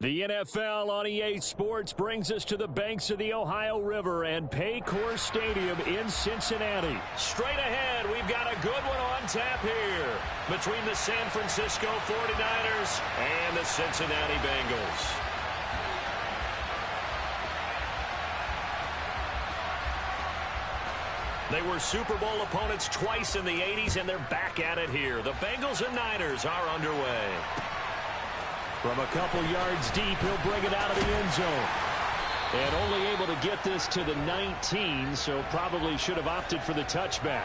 The NFL on EA Sports brings us to the banks of the Ohio River and Paycor Stadium in Cincinnati. Straight ahead, we've got a good one on tap here between the San Francisco 49ers and the Cincinnati Bengals. They were Super Bowl opponents twice in the 80s, and they're back at it here. The Bengals and Niners are underway. From a couple yards deep, he'll bring it out of the end zone. And only able to get this to the 19, so probably should have opted for the touchback.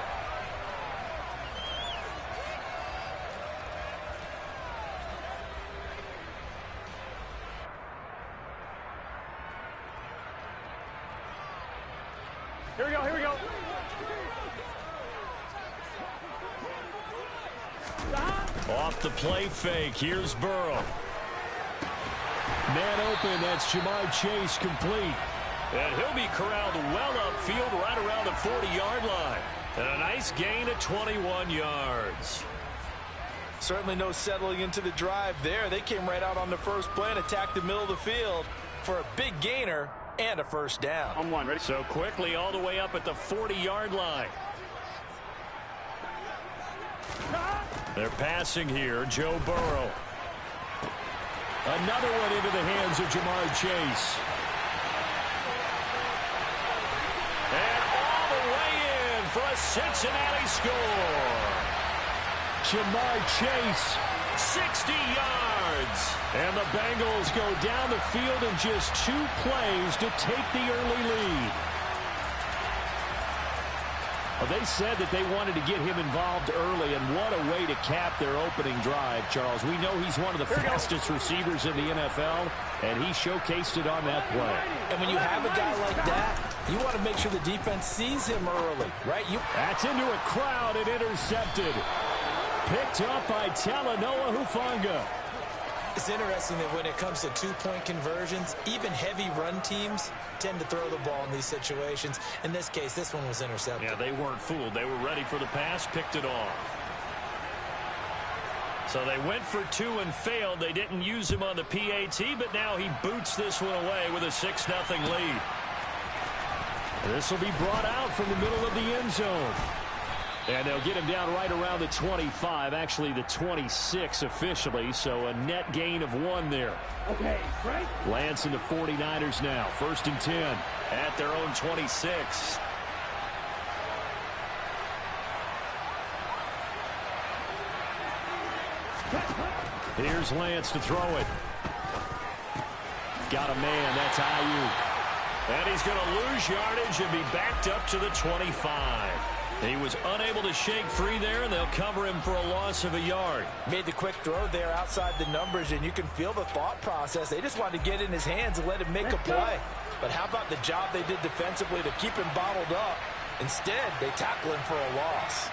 Here we go, here we go. Off the play fake, here's Burrow. Man open, that's Jamar Chase complete. And he'll be corralled well upfield right around the 40-yard line. And a nice gain of 21 yards. Certainly no settling into the drive there. They came right out on the first play and attacked the middle of the field for a big gainer and a first down. On one, ready? So quickly all the way up at the 40-yard line. They're passing here, Joe Burrow. Another one into the hands of Jamar Chase. And all the way in for a Cincinnati score. Jamar Chase, 60 yards. And the Bengals go down the field in just 2 plays to take the early lead. Well, they said that they wanted to get him involved early, and what a way to cap their opening drive, Charles. We know he's one of the fastest receivers in the NFL, and he showcased it on that play. And when you have a guy like that, you want to make sure the defense sees him early, right? That's into a crowd and intercepted. Picked up by Talanoa Hufanga. It's interesting that when it comes to two-point conversions, even heavy run teams tend to throw the ball in these situations. In this case, this one was intercepted. Yeah, they weren't fooled. They were ready for the pass, picked it off. So they went for 2 and failed. They didn't use him on the PAT, but now he boots this one away with a 6-0 lead. This will be brought out from the middle of the end zone. And they'll get him down right around the 25, actually the 26 officially, so a net gain of 1 there. Okay, right. Lance and the 49ers now, 1st and 10 at their own 26. Here's Lance to throw it. Got a man, that's Ayuk. And he's going to lose yardage and be backed up to the 25. He was unable to shake free there, and they'll cover him for a loss of a yard. Made the quick throw there outside the numbers, and you can feel the thought process. They just wanted to get in his hands and let him make a play. But how about the job they did defensively to keep him bottled up? Instead, they tackle him for a loss.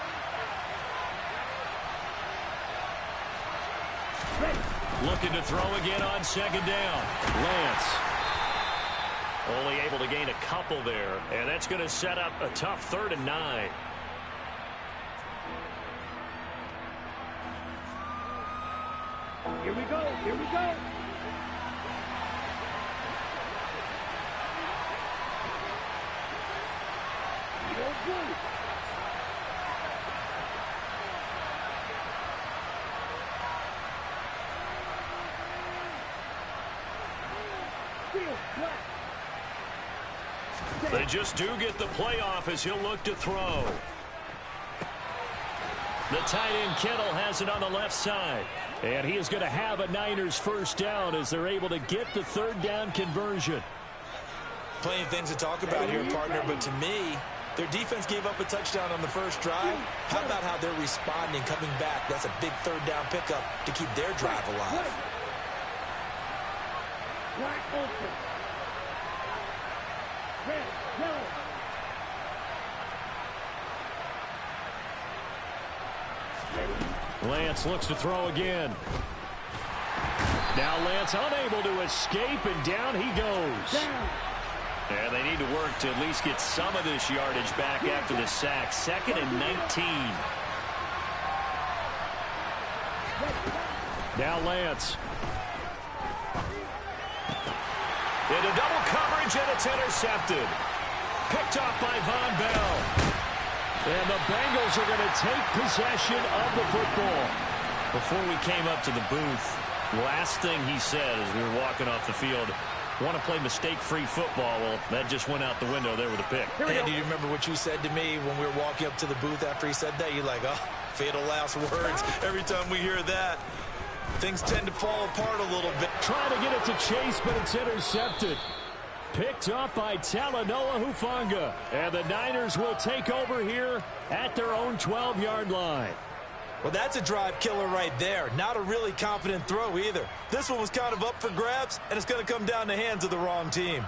Looking to throw again on 2nd down. Lance. Only able to gain a couple there, and that's going to set up a tough 3rd and 9. Here we go, here we go. They just do get the playoff as he'll look to throw. The tight end Kittle has it on the left side. And he is going to have a Niners 1st down as they're able to get the 3rd down conversion. Plenty of things to talk about here, partner, but to me, their defense gave up a touchdown on the first drive. How about how they're responding, coming back? That's a big 3rd down pickup to keep their drive alive. Black open. Red, yellow. Lance looks to throw again. Now Lance unable to escape, and down he goes. And they need to work to at least get some of this yardage back after the sack. 2nd and 19. Now Lance. Into double coverage, and it's intercepted. Picked off by Von Bell. And the Bengals are going to take possession of the football. Before we came up to the booth, last thing he said as we were walking off the field, want to play mistake-free football. Well, that just went out the window there with a pick. And do you remember what you said to me when we were walking up to the booth after he said that? You're like, oh, fatal last words. Every time we hear that, things tend to fall apart a little bit. Trying to get it to Chase, but it's intercepted. Picked up by Talanoa Hufanga. And the Niners will take over here at their own 12-yard line. Well, that's a drive killer right there. Not a really confident throw either. This one was kind of up for grabs, and it's going to come down the hands of the wrong team.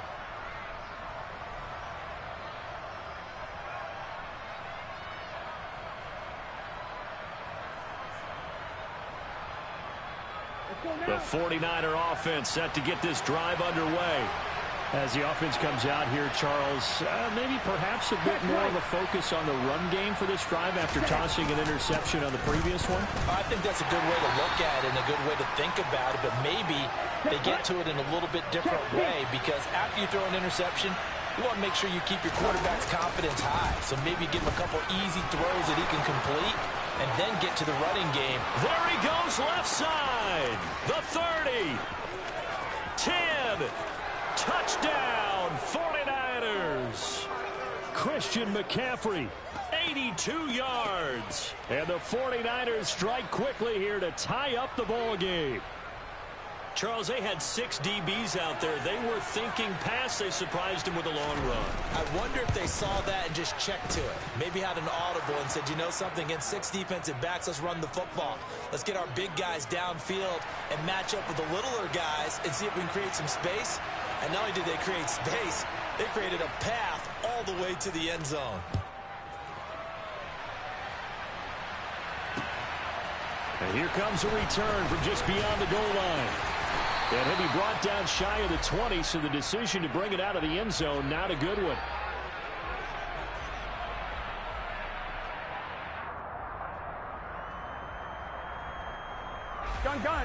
The 49er offense set to get this drive underway. As the offense comes out here, Charles, maybe perhaps a bit more of a focus on the run game for this drive after tossing an interception on the previous one? I think that's a good way to look at it and a good way to think about it, but maybe they get to it in a little bit different way, because after you throw an interception, you want to make sure you keep your quarterback's confidence high. So maybe give him a couple easy throws that he can complete and then get to the running game. There he goes, left side. The 30. 10. Touchdown, 49ers. Christian McCaffrey, 82 yards. And the 49ers strike quickly here to tie up the ball game. Charles, they had 6 DBs out there. They were thinking pass. They surprised him with a long run. I wonder if they saw that and just checked to it. Maybe had an audible and said, you know something, against 6 defensive backs, let's run the football. Let's get our big guys downfield and match up with the littler guys and see if we can create some space. And not only did they create space, they created a path all the way to the end zone. And here comes a return from just beyond the goal line. And he'll be brought down shy of the 20, so the decision to bring it out of the end zone, not a good one.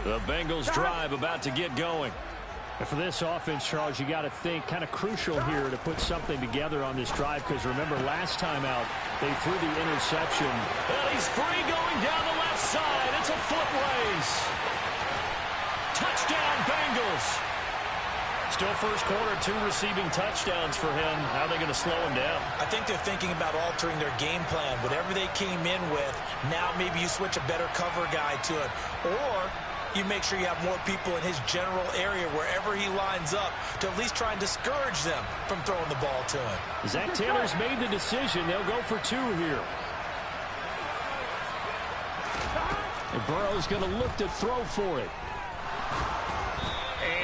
The Bengals drive about to get going. And for this offense, Charles, you got to think kind of crucial here to put something together on this drive, because remember last time out they threw the interception. And he's free going down the left side. It's a foot race. Touchdown Bengals. Still first quarter, 2 receiving touchdowns for him. How are they going to slow him down? I think they're thinking about altering their game plan. Whatever they came in with, now maybe you switch a better cover guy to it. Or you make sure you have more people in his general area wherever he lines up to at least try and discourage them from throwing the ball to him. Zach Taylor's made the decision. They'll go for 2 here. And Burrow's going to look to throw for it.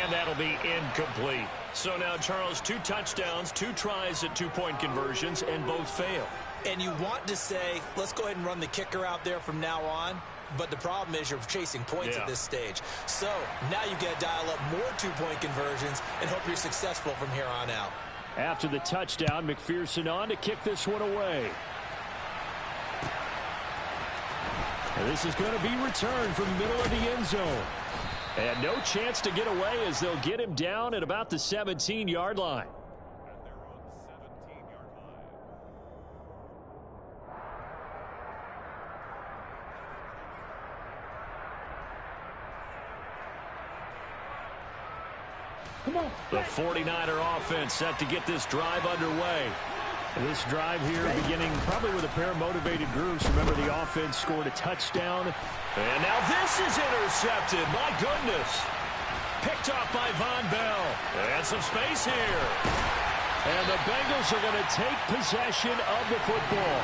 And that'll be incomplete. So now, Charles, 2 touchdowns, 2 tries at 2-point conversions, and both fail. And you want to say, let's go ahead and run the kicker out there from now on. But the problem is you're chasing points at this stage. So now you got to dial up more 2-point conversions and hope you're successful from here on out. After the touchdown, McPherson on to kick this one away. And this is going to be returned from the middle of the end zone. And no chance to get away as they'll get him down at about the 17-yard line. The 49er offense set to get this drive underway. And this drive here beginning probably with a pair of motivated groups. Remember, the offense scored a touchdown. And now this is intercepted. My goodness. Picked off by Von Bell. And some space here. And the Bengals are going to take possession of the football.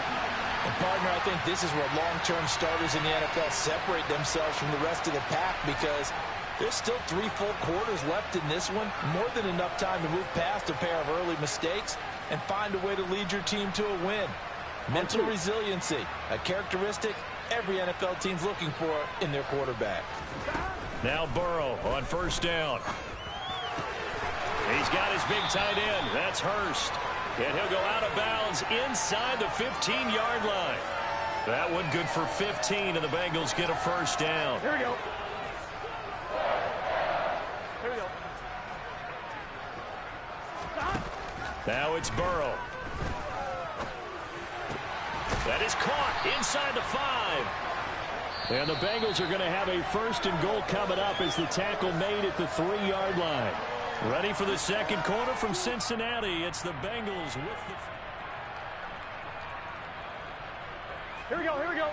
And partner, I think this is where long-term starters in the NFL separate themselves from the rest of the pack, because there's still 3 full quarters left in this one. More than enough time to move past a pair of early mistakes and find a way to lead your team to a win. Mental resiliency, a characteristic every NFL team's looking for in their quarterback. Now Burrow on first down. He's got his big tight end. That's Hurst. And he'll go out of bounds inside the 15-yard line. That one good for 15, and the Bengals get a first down. Here we go. Now it's Burrow. That is caught inside the 5. And the Bengals are going to have a 1st and goal coming up as the tackle made at the 3-yard line. Ready for the second quarter from Cincinnati. It's the Bengals with the... Here we go, here we go.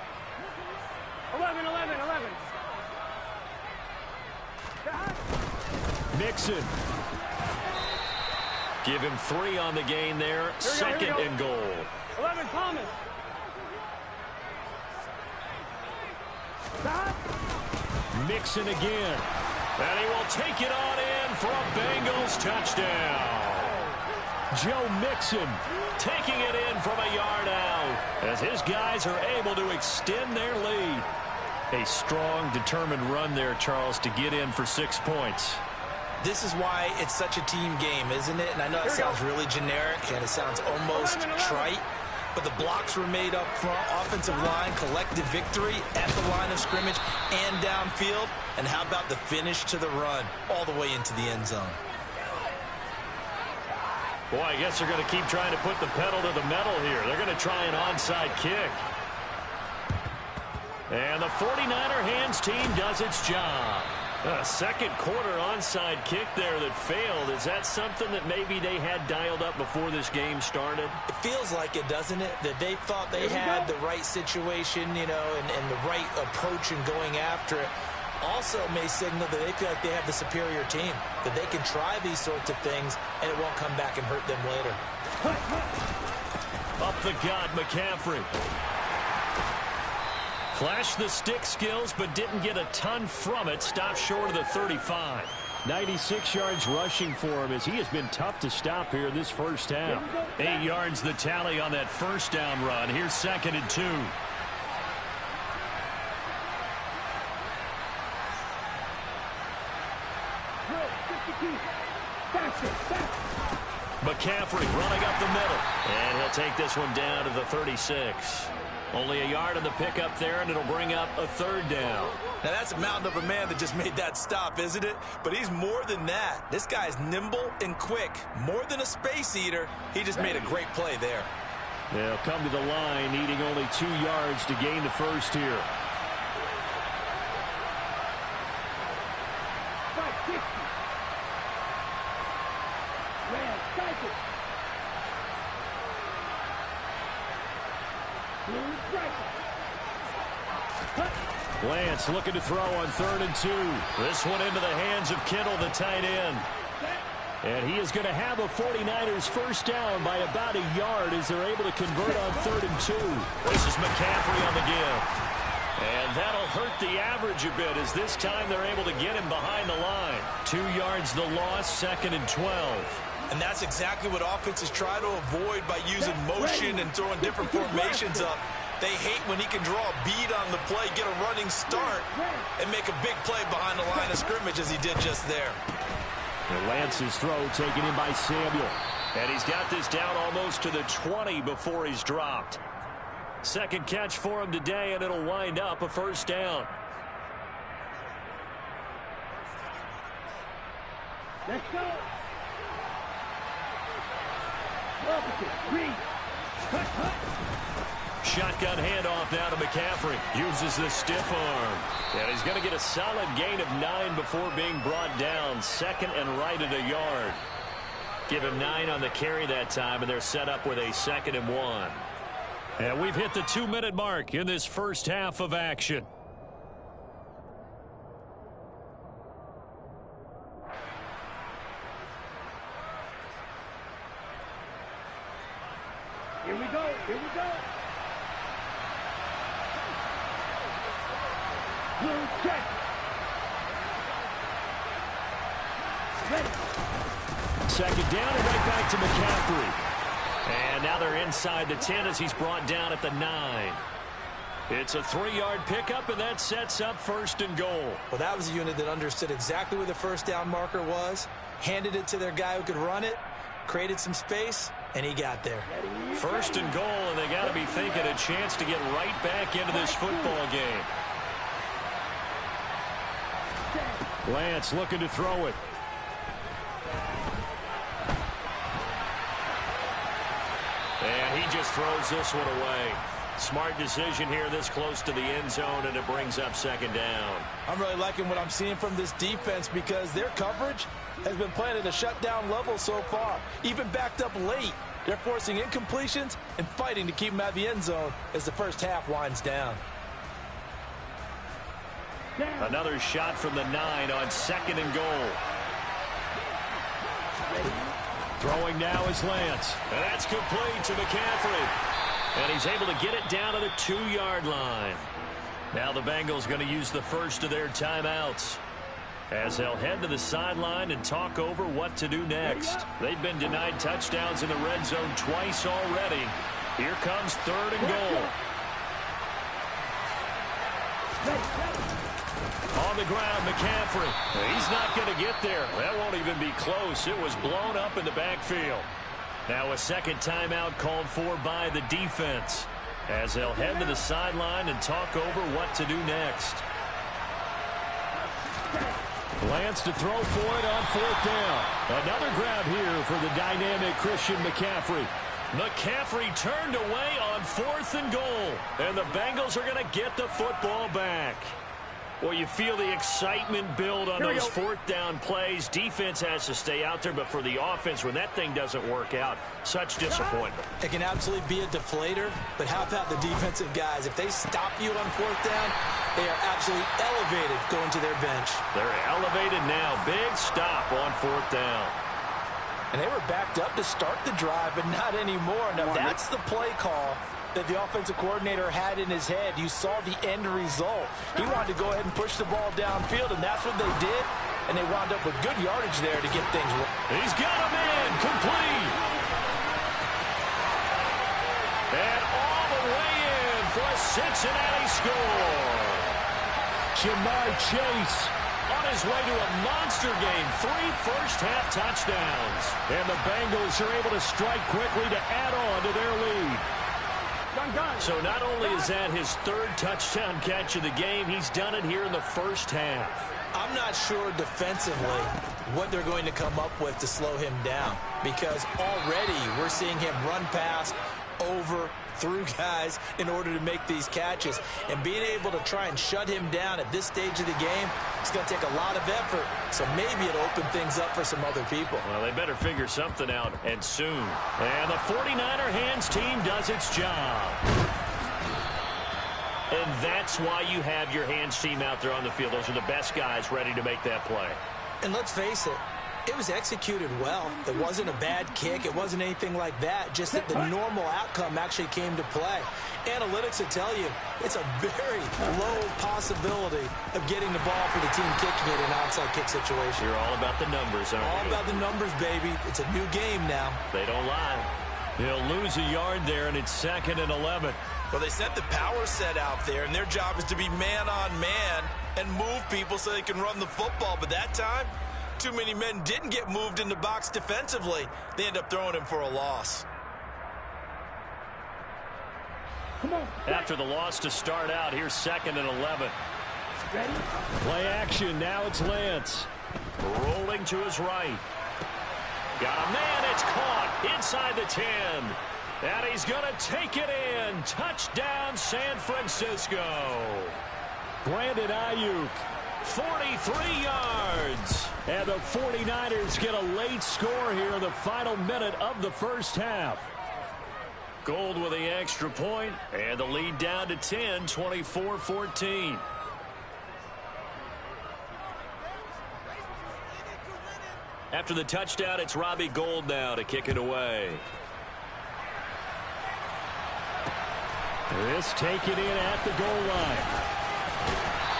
11, 11, 11. Mixon. Give him 3 on the gain there. Second and goal. 11, Thomas. Mixon again. And he will take it on in for a Bengals touchdown. Joe Mixon taking it in from a yard out as his guys are able to extend their lead. A strong, determined run there, Charles, to get in for 6 points. This is why it's such a team game, isn't it? And I know it sounds really generic and it sounds almost trite, but the blocks were made up front, offensive line, collective victory at the line of scrimmage and downfield. And how about the finish to the run all the way into the end zone? Boy, I guess they're going to keep trying to put the pedal to the metal here. They're going to try an onside kick. And the 49er hands team does its job. A second quarter onside kick there that failed. Is that something that maybe they had dialed up before this game started? It feels like it, doesn't it? That they thought they had the right situation, you know, and the right approach in going after it. Also may signal that they feel like they have the superior team, that they can try these sorts of things and it won't come back and hurt them later. Up the gut, McCaffrey. Flashed the stick skills, but didn't get a ton from it. Stopped short of the 35. 96 yards rushing for him as he has been tough to stop here this first half. 8 yards the tally on that first down run. Here's 2nd and 2. McCaffrey running up the middle. And he'll take this one down to the 36. Only a yard on the pickup there, and it'll bring up a 3rd down. Now, that's a mountain of a man that just made that stop, isn't it? But he's more than that. This guy's nimble and quick. More than a space eater. He just made a great play there. They'll come to the line, needing only 2 yards to gain the first here. Lance looking to throw on 3rd and 2. This one into the hands of Kittle, the tight end. And he is going to have a 49ers first down by about a yard as they're able to convert on 3rd and 2. This is McCaffrey on the give. And that'll hurt the average a bit as this time they're able to get him behind the line. 2 yards the loss, 2nd and 12. And that's exactly what offenses try to avoid by using motion and throwing different formations up. They hate when he can draw a bead on the play, get a running start, and make a big play behind the line of scrimmage as he did just there. And Lance's throw taken in by Samuel. And he's got this down almost to the 20 before he's dropped. Second catch for him today, and it'll wind up a first down. Let's go. Shotgun handoff now to McCaffrey. Uses the stiff arm. And he's going to get a solid gain of 9 before being brought down. 2nd and right at a yard. Give him 9 on the carry that time, and they're set up with a 2nd and 1. And we've hit the 2-minute mark in this first half of action. Here we go. Here we go. Blue check. Ready. 2nd down and right back to McCaffrey. And now they're inside the 10 as he's brought down at the 9. It's a 3-yard pickup, and that sets up 1st and goal. Well, that was a unit that understood exactly where the first down marker was, handed it to their guy who could run it, created some space, and he got there. 1st and goal, and they got to be thinking a chance to get right back into this football game. Lance looking to throw it. just throws this one away. Smart decision here this close to the end zone, and it brings up second down. I'm really liking what I'm seeing from this defense because their coverage has been playing at a shutdown level so far. Even backed up late, they're forcing incompletions and fighting to keep them out of the end zone as the first half winds down. Another shot from the 9 on 2nd and goal. Throwing now is Lance. And that's complete to McCaffrey. And he's able to get it down to the 2-yard line. Now the Bengals going to use the first of their timeouts, as they'll head to the sideline and talk over what to do next. They've been denied touchdowns in the red zone twice already. Here comes 3rd and goal. On the ground, McCaffrey. He's not going to get there. That won't even be close. It was blown up in the backfield. Now a second timeout called for by the defense, as they'll head to the sideline and talk over what to do next. Lance to throw for it on 4th down. Another grab here for the dynamic Christian McCaffrey. McCaffrey turned away on 4th and goal, and the Bengals are going to get the football back. Well, you feel the excitement build on those 4th down plays. Defense has to stay out there, but for the offense, when that thing doesn't work out, such disappointment. It can absolutely be a deflator, but how about the defensive guys? If they stop you on 4th down, they are absolutely elevated going to their bench. They're elevated now. Big stop on 4th down. And they were backed up to start the drive, but not anymore. Now, that's the play call that the offensive coordinator had in his head. You saw the end result. He wanted to go ahead and push the ball downfield, and that's what they did. And they wound up with good yardage there to get things rolling. He's got him in, complete. And all the way in for a Cincinnati score. Jamar Chase on his way to a monster game. 3 first-half touchdowns. And the Bengals are able to strike quickly to add on to their lead. So not only is that his 3rd touchdown catch of the game, he's done it here in the first half. I'm not sure defensively what they're going to come up with to slow him down, because already we're seeing him run past, over, through guys in order to make these catches. And being able to try and shut him down at this stage of the game, it's going to take a lot of effort. So maybe it'll open things up for some other people. Well, they better figure something out, and soon. And the 49er hands team does its job. And that's why you have your hands team out there on the field. Those are the best guys ready to make that play. And let's face it, it was executed well. It wasn't a bad kick. It wasn't anything like that. Just that the normal outcome actually came to play. Analytics will tell you it's a very low possibility of getting the ball for the team kicking it in an onside kick situation. You're all about the numbers, aren't you? All about the numbers, baby. It's a new game now. They don't lie. He'll lose a yard there, and it's 2nd and 11. Well, they set the power set out there, and their job is to be man-on-man and move people so they can run the football. But that time, too many men didn't get moved in the box defensively. They end up throwing him for a loss. After the loss to start out, here's 2nd and 11. Play action. Now it's Lance. Rolling to his right. Got a man. It's caught inside the 10. And he's going to take it in. Touchdown, San Francisco. Brandon Ayuk, 43 yards. And the 49ers get a late score here in the final minute of the first half. Gold with the extra point, and the lead down to 10, 24-14. After the touchdown, it's Robbie Gould now to kick it away. This taken in at the goal line.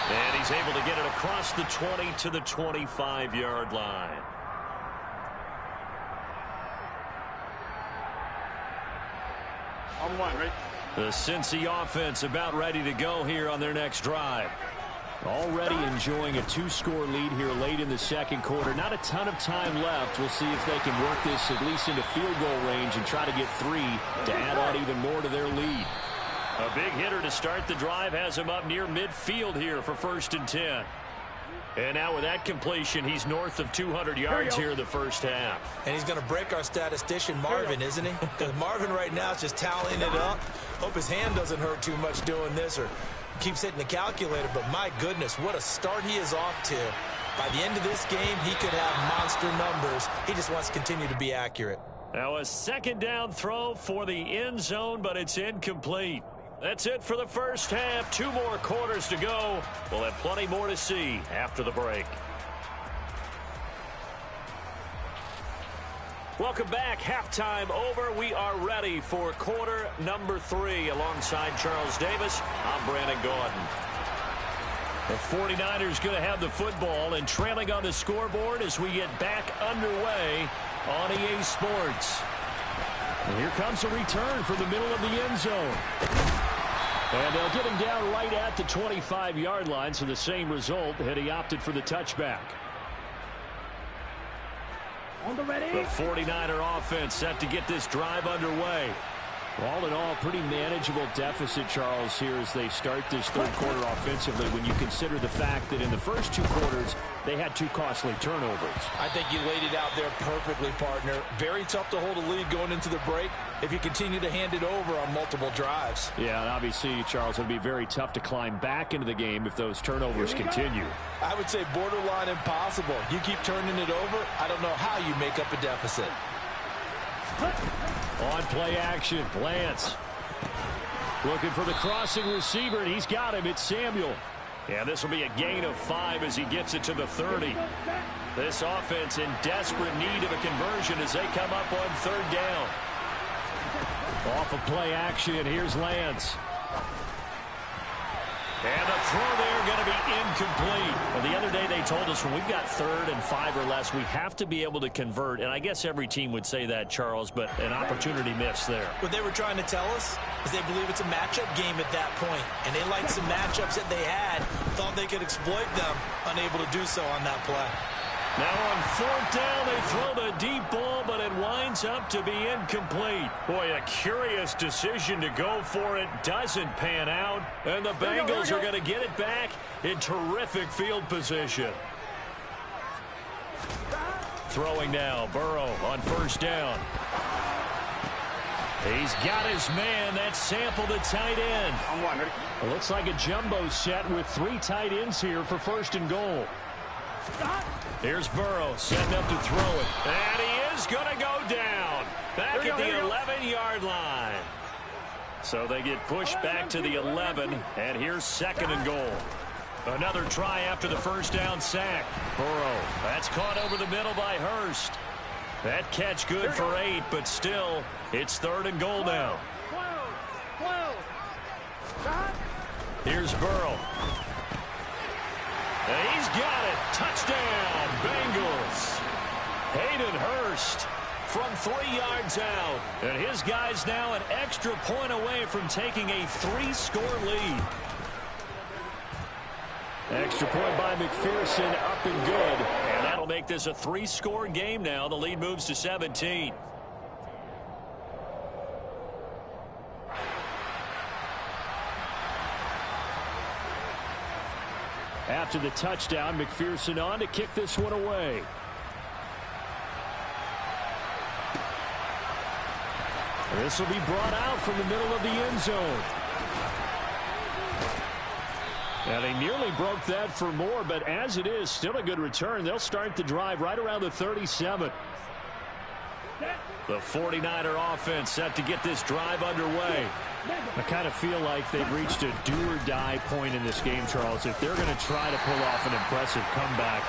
And he's able to get it across the 20 to the 25-yard line. On 1, right? The Cincy offense about ready to go here on their next drive. Already enjoying a 2-score lead here late in the second quarter. Not a ton of time left. We'll see if they can work this at least into field goal range and try to get 3 to add on even more to their lead. A big hitter to start the drive has him up near midfield here for 1st and 10. And now with that completion, he's north of 200 yards here in the first half. And he's going to break our statistician, Marvin, isn't he? Because Marvin right now is just tallying it up. Hope his hand doesn't hurt too much doing this or keeps hitting the calculator. But my goodness, what a start he is off to. By the end of this game, he could have monster numbers. He just wants to continue to be accurate. Now a second down throw for the end zone, but it's incomplete. That's it for the first half. 2 more quarters to go. We'll have plenty more to see after the break. Welcome back. Halftime over. We are ready for quarter number 3. Alongside Charles Davis, I'm Brandon Gaudin. The 49ers going to have the football and trailing on the scoreboard as we get back underway on EA Sports. And here comes a return from the middle of the end zone. And they'll get him down right at the 25-yard line, so the same result had he opted for the touchback. On the ready. The 49er offense set to get this drive underway. All in all, pretty manageable deficit, Charles, here as they start this third quarter offensively when you consider the fact that in the first 2 quarters, they had 2 costly turnovers. I think you laid it out there perfectly, partner. Very tough to hold a lead going into the break if you continue to hand it over on multiple drives. Yeah, and obviously, Charles, it would be very tough to climb back into the game if those turnovers continue. I would say borderline impossible. You keep turning it over, I don't know how you make up a deficit. On play action, Lance looking for the crossing receiver, and he's got him. It's Samuel. And this will be a gain of 5 as he gets it to the 30. This offense in desperate need of a conversion as they come up on 3rd down. Off of play action, here's Lance. And the throw there going to be incomplete. Well, the other day they told us when we've got 3rd and 5 or less, we have to be able to convert. And I guess every team would say that, Charles, but an opportunity missed there. What they were trying to tell us is they believe it's a matchup game at that point. And they liked some matchups that they had, thought they could exploit them, unable to do so on that play. Now on 4th down, they throw the deep ball, but it winds up to be incomplete. Boy, a curious decision to go for it. Doesn't pan out, and the Bengals are going to get it back in terrific field position. Throwing now, Burrow on 1st down. He's got his man. That's Sample, the tight end. On 1, ready? It looks like a jumbo set with 3 tight ends here for 1st and goal. Here's Burrow setting up to throw it. And he is going to go down. Back at the 11-yard line. So they get pushed back to the 11. And here's 2nd and goal. Another try after the 1st down sack. Burrow. That's caught over the middle by Hurst. That catch good for 8, but still, it's 3rd and goal now. Here's Burrow. And he's got it. Touchdown, Bengals. Hayden Hurst from 3 yards out. And his guy's now an extra point away from taking a 3-score lead. Extra point by McPherson, up and good. And that'll make this a 3-score game now. The lead moves to 17. After the touchdown, McPherson on to kick this one away. This will be brought out from the middle of the end zone. And they nearly broke that for more, but as it is, still a good return. They'll start the drive right around the 37. The 49er offense set to get this drive underway. I kind of feel like they've reached a do-or-die point in this game, Charles. If they're going to try to pull off an impressive comeback,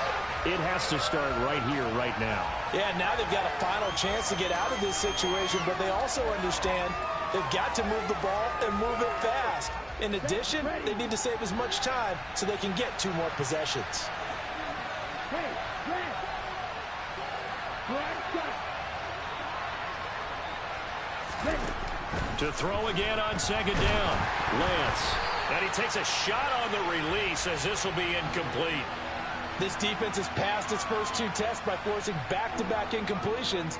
it has to start right here, right now. Yeah, now they've got a final chance to get out of this situation, but they also understand they've got to move the ball and move it fast. In addition, they need to save as much time so they can get 2 more possessions. To throw again on 2nd down. Lance. And he takes a shot on the release as this will be incomplete. This defense has passed its first 2 tests by forcing back-to-back incompletions.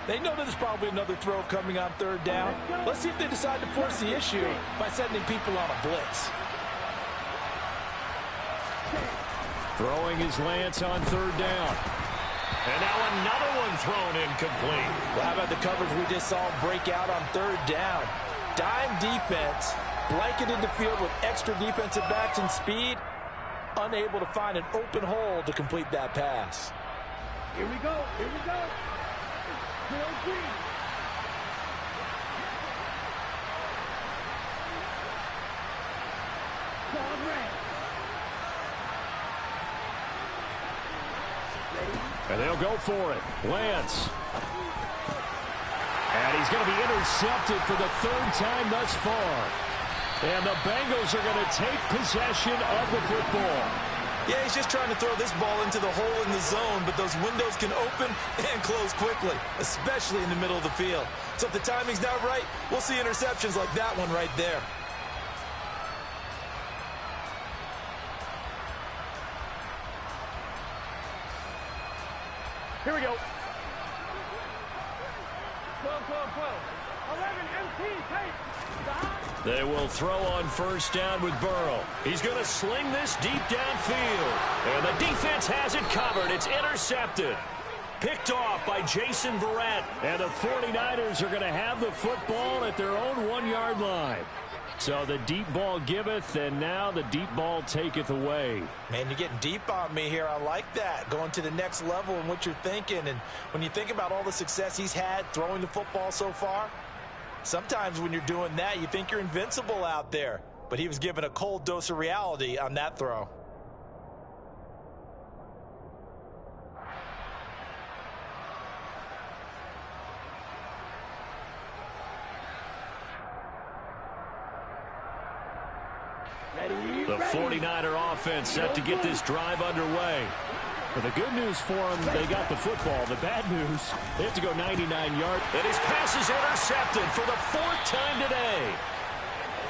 They know there's probably another throw coming on 3rd down. Let's see if they decide to force the issue by sending people on a blitz. Throwing his lance on third down. And now another one thrown incomplete. Well, how about the coverage we just saw break out on third down? Dime defense, blanketed the field with extra defensive backs and speed, unable to find an open hole to complete that pass. Here we go. Here we go. And they'll go for it. Lance. And he's going to be intercepted for the third time thus far. And the Bengals are going to take possession of the football. Yeah, he's just trying to throw this ball into the hole in the zone, but those windows can open and close quickly, especially in the middle of the field. So if the timing's not right, we'll see interceptions like that one right there. Here we go. 12, 12, 12. 11, MT, tape. They will throw on first down with Burrow. He's going to sling this deep downfield. And the defense has it covered. It's intercepted. Picked off by Jason Verrett. And the 49ers are going to have the football at their own 1-yard line. So the deep ball giveth, and now the deep ball taketh away. Man, you're getting deep on me here. I like that. Going to the next level in what you're thinking. And when you think about all the success he's had throwing the football so far, sometimes when you're doing that, you think you're invincible out there. But he was given a cold dose of reality on that throw. The 49er offense set to get this drive underway. But the good news for them, they got the football. The bad news, they have to go 99 yards. And his pass is intercepted for the 4th time today.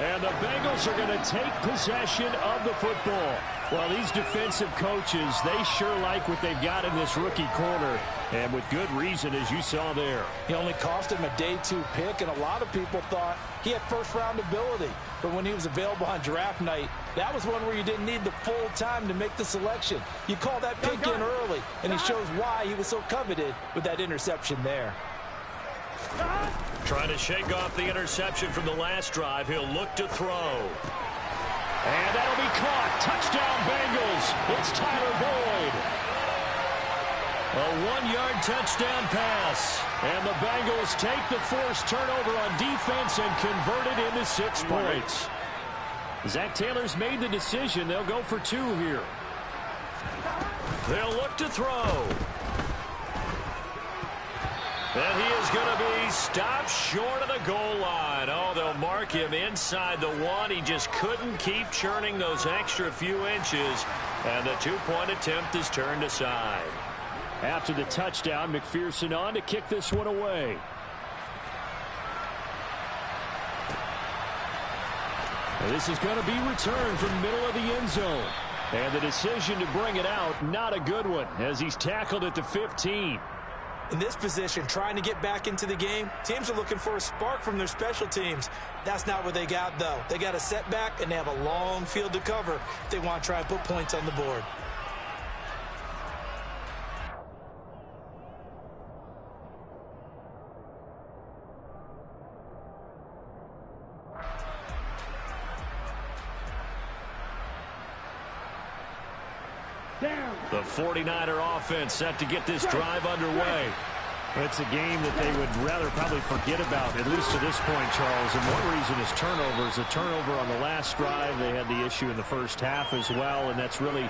And the Bengals are going to take possession of the football. Well, these defensive coaches, they sure like what they've got in this rookie corner. And with good reason, as you saw there. He only cost him a day 2 pick, and a lot of people thought he had first-round ability. But when he was available on draft night, that was one where you didn't need the full time to make the selection. You call that pick in early, and he shows why he was so coveted with that interception there. Trying to shake off the interception from the last drive. He'll look to throw. And that'll be caught. Touchdown, Bengals. It's Tyler Boyd. A 1-yard touchdown pass. And the Bengals take the forced turnover on defense and convert it into 6 points. Zach Taylor's made the decision. They'll go for 2 here. They'll look to throw. And he is going to be stopped short of the goal line. Oh, they'll mark him inside the 1. He just couldn't keep churning those extra few inches. And the 2-point attempt is turned aside. After the touchdown, McPherson on to kick this one away. And this is going to be returned from the middle of the end zone. And the decision to bring it out, not a good one, as he's tackled at the 15. In this position, trying to get back into the game, teams are looking for a spark from their special teams. That's not what they got, though. They got a setback, and they have a long field to cover if they want to try and put points on the board. The 49er offense set to get this drive underway. It's a game that they would rather probably forget about, at least to this point, Charles. And one reason is turnovers. A turnover on the last drive. They had the issue in the first half as well, and that's really,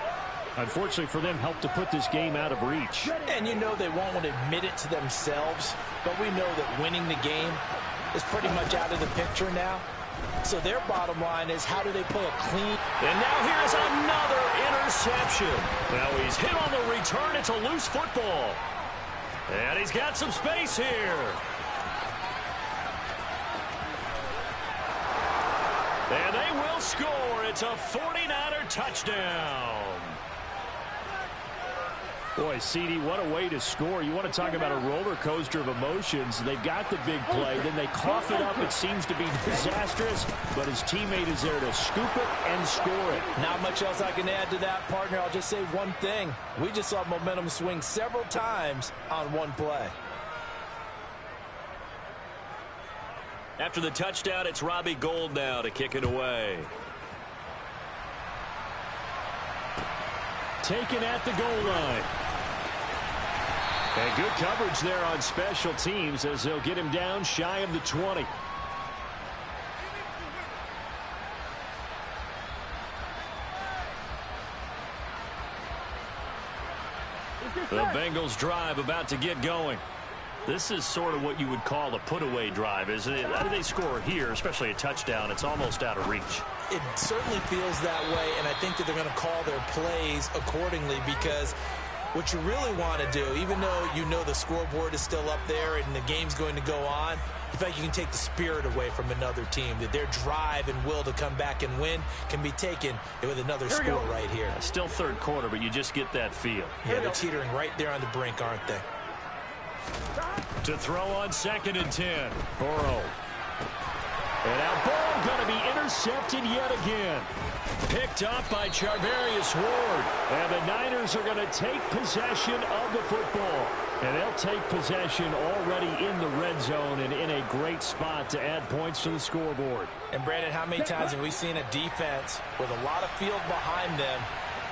unfortunately for them, helped to put this game out of reach. And you know they won't want to admit it to themselves, but we know that winning the game is pretty much out of the picture now. So their bottom line is, how do they play a clean? And now here's another interception. Now he's hit on the return. It's a loose football. And he's got some space here. And they will score. It's a 49er touchdown. Boy, CD, what a way to score. You want to talk about a roller coaster of emotions. They've got the big play, then they cough it up. It seems to be disastrous, but his teammate is there to scoop it and score it. Not much else I can add to that, partner. I'll just say one thing. We just saw momentum swing several times on one play. After the touchdown, it's Robbie Gould now to kick it away. Taken at the goal line. And good coverage there on special teams as they'll get him down shy of the 20. The Bengals drive about to get going. This is sort of what you would call a put-away drive, isn't it? How do they score here, especially a touchdown? It's almost out of reach. It certainly feels that way, and I think that they're going to call their plays accordingly because what you really want to do, even though you know the scoreboard is still up there and the game's going to go on, in fact, you can take the spirit away from another team, that their drive and will to come back and win can be taken with another score right here. Still third quarter, but you just get that feel. Yeah, they're teetering right there on the brink, aren't they? To throw on 2nd and 10. Burrow. And now ball going to be intercepted yet again. Picked up by Charvarius Ward. And the Niners are going to take possession of the football. And they'll take possession already in the red zone and in a great spot to add points to the scoreboard. And Brandon, how many times have we seen a defense with a lot of field behind them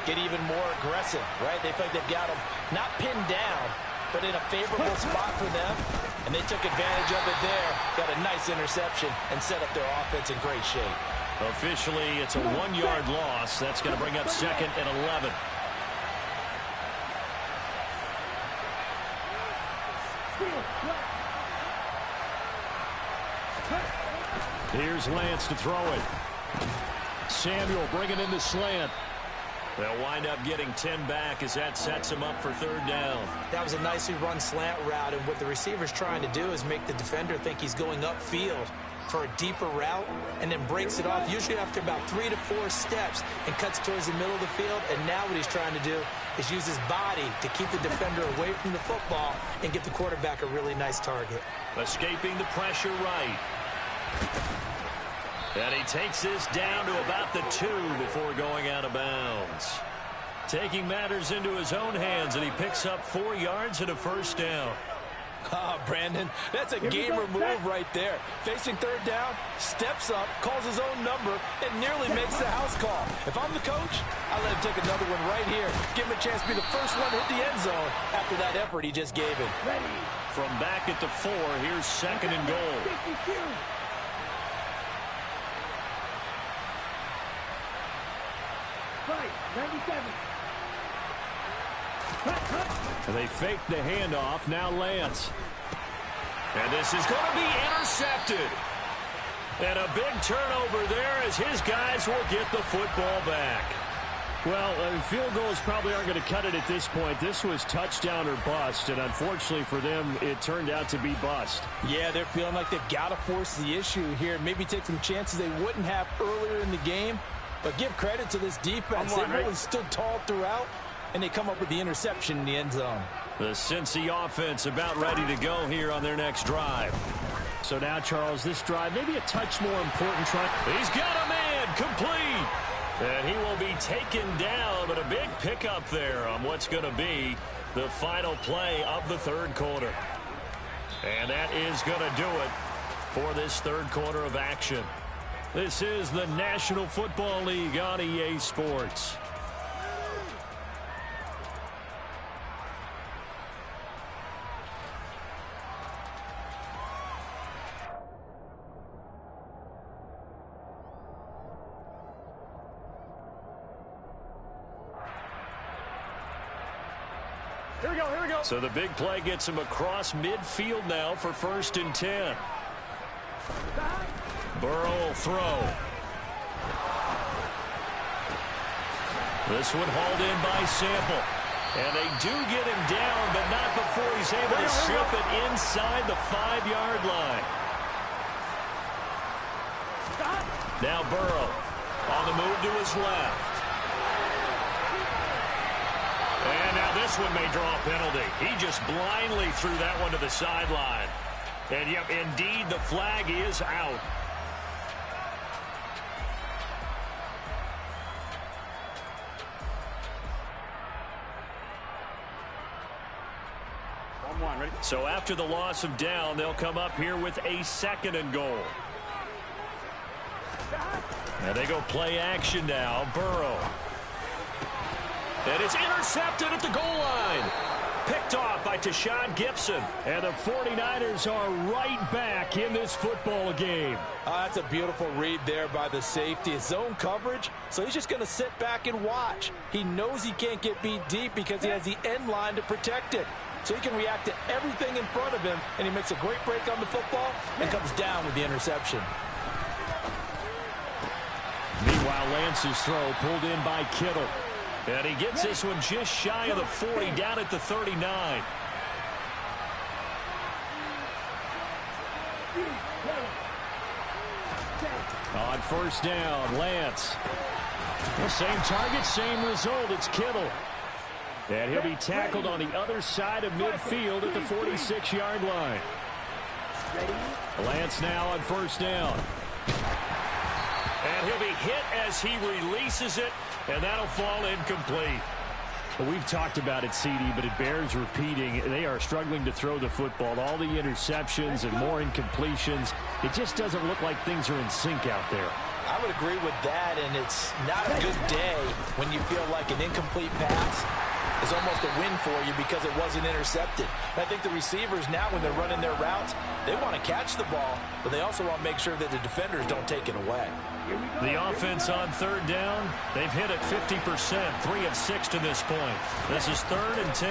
get even more aggressive, right? They feel like they've got them not pinned down, but in a favorable spot for them, and they took advantage of it there, got a nice interception, and set up their offense in great shape. Officially, it's a 1-yard loss. That's going to bring up 2nd and 11. Here's Lance to throw it. Samuel bringing in the slant. They'll wind up getting 10 back as that sets him up for 3rd down. That was a nicely run slant route, and what the receiver's trying to do is make the defender think he's going upfield for a deeper route and then breaks it off, usually after about 3 to 4 steps, and cuts towards the middle of the field. And now what he's trying to do is use his body to keep the defender away from the football and get the quarterback a really nice target. Escaping the pressure right. And he takes this down to about the 2 before going out of bounds. Taking matters into his own hands, and he picks up 4 yards and a 1st down. Ah, Brandon, that's a gamer move right there. Facing 3rd down, steps up, calls his own number, and nearly makes the house call. If I'm the coach, I let him take another one right here. Give him a chance to be the first one to hit the end zone after that effort he just gave him. From back at the 4, here's 2nd and goal. And they fake the handoff. Now Lance. And this is going to be intercepted. And a big turnover there as his guys will get the football back. Well, field goals probably aren't going to cut it at this point. This was touchdown or bust, and unfortunately for them, it turned out to be bust. Yeah, they're feeling like they've got to force the issue here. Maybe take some chances they wouldn't have earlier in the game. But give credit to this defense. They really stood tall throughout, and they come up with the interception in the end zone. The Cincy offense about ready to go here on their next drive. So now, Charles, this drive maybe a touch more important. He's got a man complete. And he will be taken down, but a big pickup there on what's going to be the final play of the 3rd quarter. And that is going to do it for this 3rd quarter of action. This is the National Football League on EA Sports. Here we go, here we go. So the big play gets him across midfield now for 1st and 10. Burrow will throw. This one hauled in by Sample. And they do get him down, but not before he's able to slip it inside the 5-yard line. Now Burrow on the move to his left. And now this this one may draw a penalty. He just blindly threw that one to the sideline. And, yep, indeed, the flag is out. Ready? So after the loss of down, they'll come up here with a 2nd and goal. And they go play action now. Burrow. And it's intercepted at the goal line. Picked off by Tashawn Gibson. And the 49ers are right back in this football game. That's a beautiful read there by the safety. It's zone coverage, so he's just going to sit back and watch. He knows he can't get beat deep because he has the end line to protect it. So he can react to everything in front of him, and he makes a great break on the football and comes down with the interception. Meanwhile, Lance's throw pulled in by Kittle. And he gets this one just shy of the 40, down at the 39. On first down, Lance. The same target, same result. It's Kittle. And he'll be tackled on the other side of midfield at the 46-yard line. Lance now on first down. And he'll be hit as he releases it, and that'll fall incomplete. Well, we've talked about it, CD, but it bears repeating. They are struggling to throw the football. All the interceptions and more incompletions. It just doesn't look like things are in sync out there. I would agree with that, and it's not a good day when you feel like an incomplete pass is almost a win for you because it wasn't intercepted. And I think the receivers now, when they're running their routes, they want to catch the ball, but they also want to make sure that the defenders don't take it away. The offense on third down, they've hit it 50%, 3 of 6 to this point. This is 3rd and 10.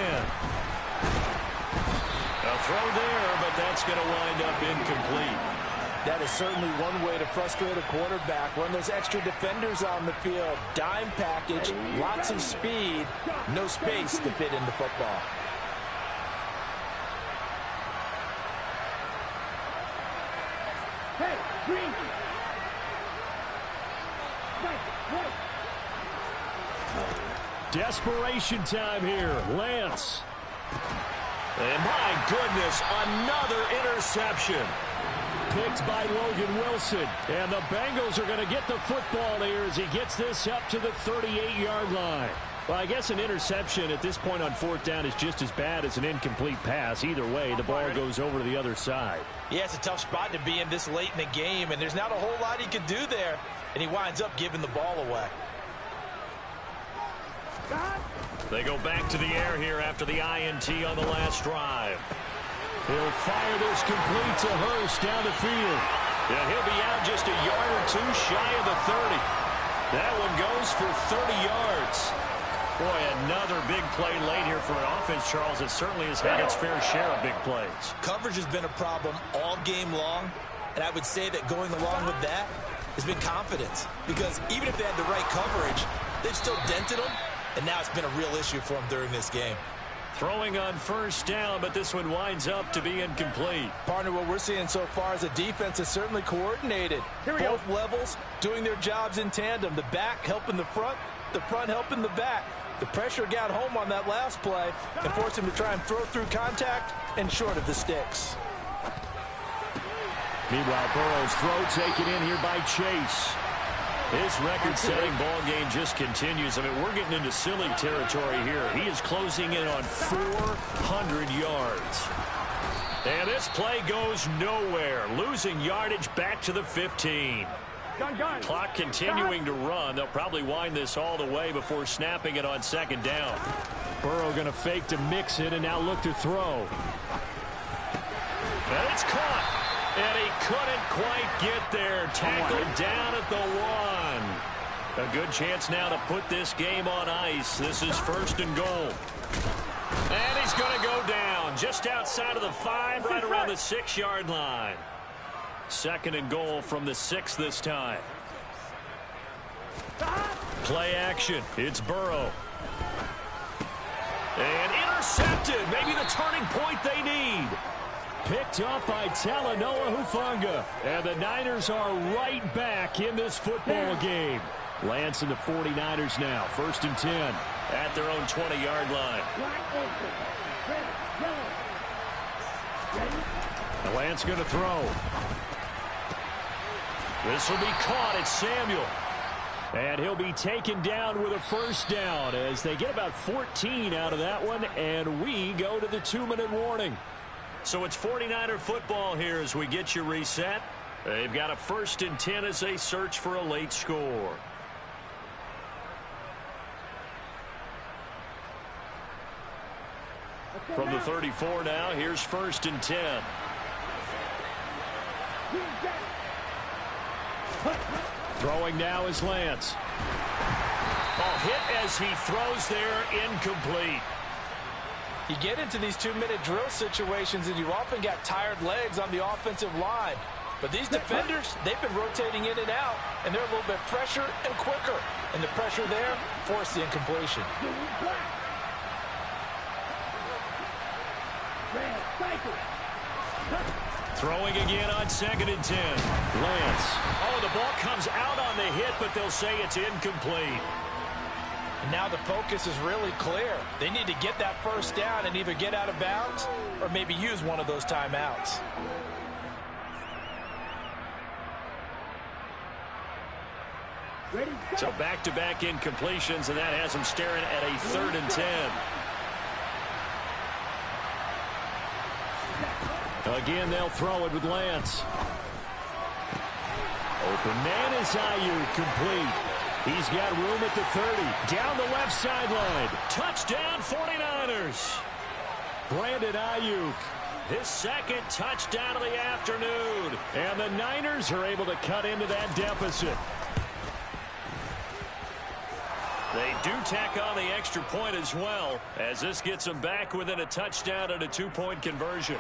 A throw there, but that's going to wind up incomplete. That is certainly one way to frustrate a quarterback. Run those extra defenders on the field. Dime package, lots of speed, no space to fit into football. Hey, green. Desperation time here. Lance. And my goodness, another interception. Picked by Logan Wilson. And the Bengals are going to get the football here as he gets this up to the 38-yard line. Well, I guess an interception at this point on fourth down is just as bad as an incomplete pass. Either way, the ball goes over to the other side. Yeah, it's a tough spot to be in this late in the game, and there's not a whole lot he could do there. And he winds up giving the ball away. They go back to the air here after the INT on the last drive. He'll fire this complete to Hurst down the field. And he'll be out just a yard or two shy of the 30. That one goes for 30 yards. Boy, another big play late here for an offense, Charles, that certainly has had its fair share of big plays. Coverage has been a problem all game long, and I would say that going along with that has been confidence. Because even if they had the right coverage, they've still dented them, and now it's been a real issue for them during this game. Throwing on first down, but this one winds up to be incomplete. Partner, what we're seeing so far is a defense is certainly coordinated. Both levels doing their jobs in tandem. The back helping the front helping the back. The pressure got home on that last play and forced him to try and throw through contact and short of the sticks. Meanwhile, Burrow's throw taken in here by Chase. His record-setting ball game just continues. I mean, we're getting into silly territory here. He is closing in on 400 yards. And this play goes nowhere. Losing yardage back to the 15. Clock continuing to run. They'll probably wind this all the way before snapping it on second down. Burrow going to fake to mix it and now look to throw. And it's caught. And he couldn't quite get there. Tackled down at the 1. A good chance now to put this game on ice. This is first and goal. And he's going to go down just outside of the 5, right around the 6-yard line. Second and goal from the 6 this time. Play action. It's Burrow. And intercepted. Maybe the turning point they need. Picked up by Talanoa Hufanga. And the Niners are right back in this football game. Lance and the 49ers now. First and 10 at their own 20-yard line. Lance going to throw. This will be caught. It's Samuel. And he'll be taken down with a first down as they get about 14 out of that one, and we go to the 2-minute warning. So it's 49er football here as we get you reset. They've got a 1st and 10 as they search for a late score. From the 34 now, here's 1st and 10. Throwing now is Lance. Oh, hit as he throws there, incomplete. You get into these 2-minute drill situations and you often got tired legs on the offensive line. But these defenders, they've been rotating in and out, and they're a little bit fresher and quicker. And the pressure there forced the incompletion. Throwing again on 2nd and 10. Lance. Oh, the ball comes out on the hit, but they'll say it's incomplete. And now the focus is really clear. They need to get that first down and either get out of bounds or maybe use one of those timeouts. So back-to-back incompletions, and that has them staring at a 3rd and 10. Again, they'll throw it with Lance. Open man is Ayuk, complete. He's got room at the 30. Down the left sideline. Touchdown, 49ers. Brandon Ayuk, his 2nd touchdown of the afternoon. And the Niners are able to cut into that deficit. They do tack on the extra point as well, as this gets them back within a touchdown and a 2-point conversion.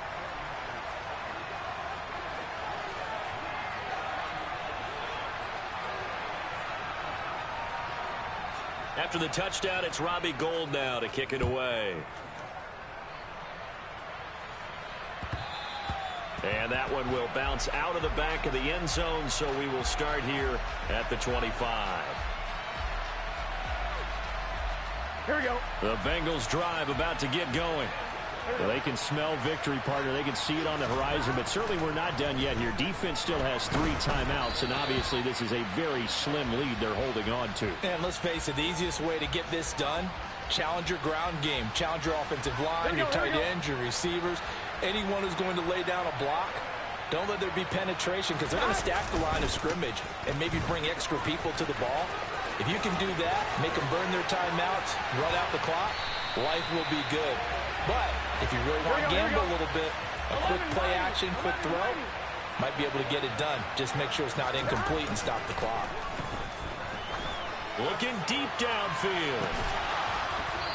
After the touchdown, it's Robbie Gould now to kick it away. And that one will bounce out of the back of the end zone, so we will start here at the 25. Here we go. The Bengals drive about to get going. Well, they can smell victory, partner. They can see it on the horizon, but certainly we're not done yet here. Defense still has 3 timeouts, and obviously this is a very slim lead they're holding on to. And let's face it, the easiest way to get this done, challenge your ground game. Challenge your offensive line, your tight ends, your receivers, anyone who's going to lay down a block. Don't let there be penetration because they're going to stack the line of scrimmage and maybe bring extra people to the ball. If you can do that, make them burn their timeouts, run out the clock, life will be good. But if you really want to gamble a little bit, a quick play action, quick throw, might be able to get it done. Just make sure it's not incomplete and stop the clock. Looking deep downfield.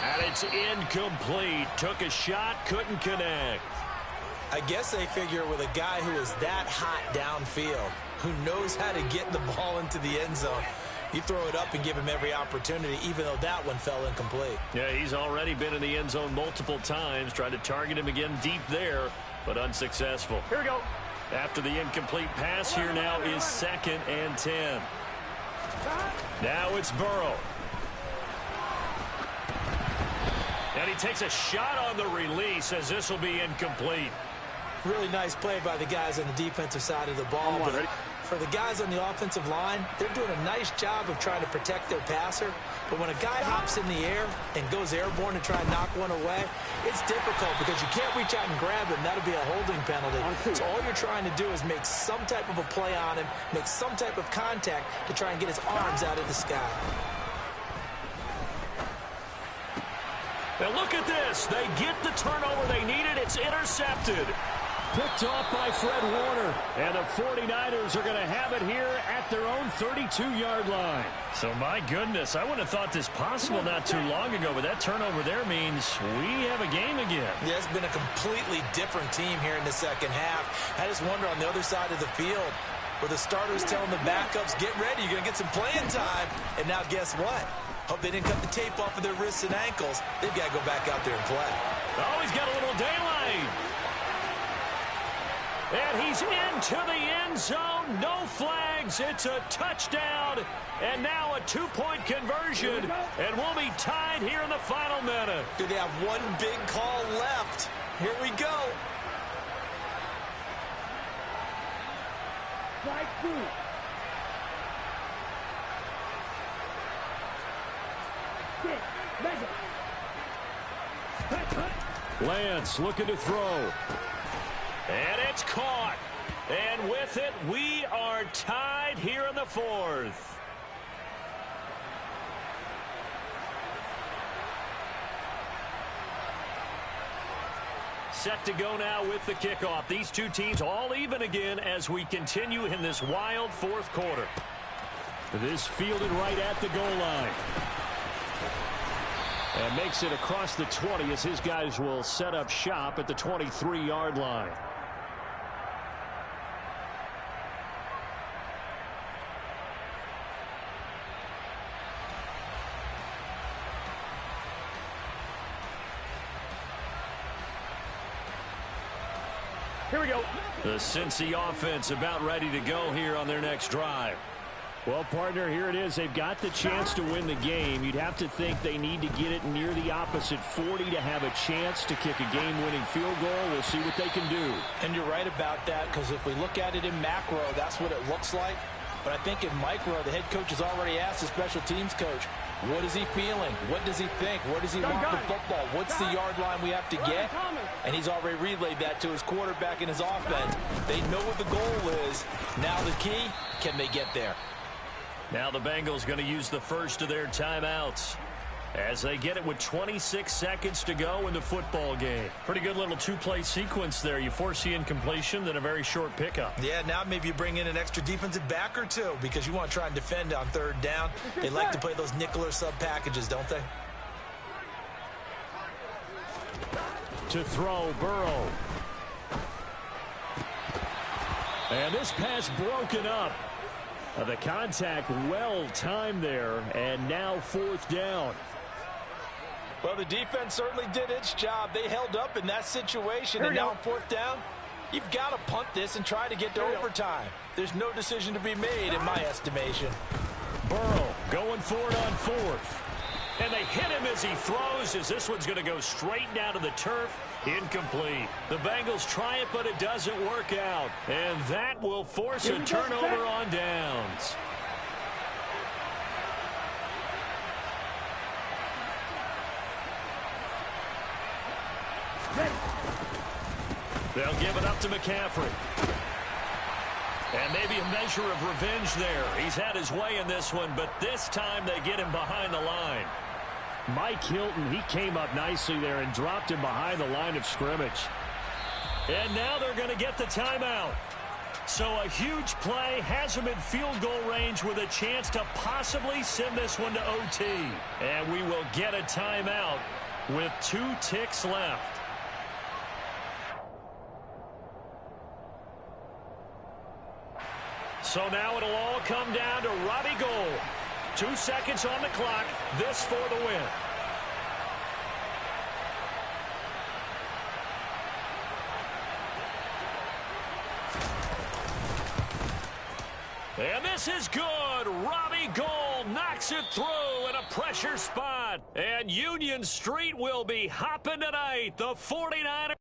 And it's incomplete. Took a shot, couldn't connect. I guess they figure with a guy who is that hot downfield, who knows how to get the ball into the end zone, you throw it up and give him every opportunity, even though that one fell incomplete. Yeah, he's already been in the end zone multiple times. Tried to target him again deep there, but unsuccessful. Here we go. After the incomplete pass, here now is 2nd and 10. Now it's Burrow. And he takes a shot on the release as this will be incomplete. Really nice play by the guys on the defensive side of the ball. But for the guys on the offensive line, they're doing a nice job of trying to protect their passer. But when a guy hops in the air and goes airborne to try and knock one away, it's difficult because you can't reach out and grab him. That'll be a holding penalty. So all you're trying to do is make some type of a play on him, make some type of contact to try and get his arms out of the sky. Now look at this. They get the turnover they needed. It's intercepted. Picked off by Fred Warner. And the 49ers are going to have it here at their own 32-yard line. So, my goodness, I wouldn't have thought this possible not too long ago, but that turnover there means we have a game again. Yeah, it's been a completely different team here in the second half. I just wonder on the other side of the field, where the starters telling the backups, get ready, you're going to get some playing time. And now guess what? Hope they didn't cut the tape off of their wrists and ankles. They've got to go back out there and play. Oh, he's got a little daylight. And he's into the end zone. No flags. It's a touchdown. And now a 2-point conversion. And we'll be tied here in the final minute. Do they have one big call left? Here we go. Strike 2. Sit. Measure. Lance looking to throw. And it's caught. And with it, we are tied here in the fourth. Set to go now with the kickoff. These two teams all even again as we continue in this wild fourth quarter. This fielded right at the goal line. And makes it across the 20 as his guys will set up shop at the 23-yard line. Here we go. The Cincy offense about ready to go here on their next drive. Well, partner, here it is. They've got the chance to win the game. You'd have to think they need to get it near the opposite 40 to have a chance to kick a game-winning field goal. We'll see what they can do. And you're right about that, because if we look at it in macro, that's what it looks like. But I think in micro, the head coach has already asked the special teams coach, what is he feeling? What does he think? Where does he want the football? What's the yard line we have to get? And he's already relayed that to his quarterback and his offense. They know what the goal is. Now the key, can they get there? Now the Bengals going to use the first of their timeouts as they get it with 26 seconds to go in the football game. Pretty good little two-play sequence there. You force the incompletion, then a very short pickup. Yeah, now maybe you bring in an extra defensive back or two because you want to try and defend on third down. They like to play those nickel or sub packages, don't they? To throw, Burrow. And this pass broken up. The contact well timed there, and now fourth down. Well, the defense certainly did its job. They held up in that situation, and now on fourth down, you've got to punt this and try to get to overtime. There's no decision to be made in my estimation. Burrow going for it on fourth. And they hit him as he throws, as this one's going to go straight down to the turf. Incomplete. The Bengals try it, but it doesn't work out. And that will force a turnover on downs. They'll give it up to McCaffrey. And maybe a measure of revenge there. He's had his way in this one, but this time they get him behind the line. Mike Hilton, he came up nicely there and dropped him behind the line of scrimmage. And now they're going to get the timeout. So a huge play has him in field goal range with a chance to possibly send this one to OT. And we will get a timeout with 2 ticks left. So now it'll all come down to Robbie Gould. 2 seconds on the clock. This for the win. And this is good. Robbie Gould knocks it through in a pressure spot. And Union Street will be hopping tonight. The 49ers.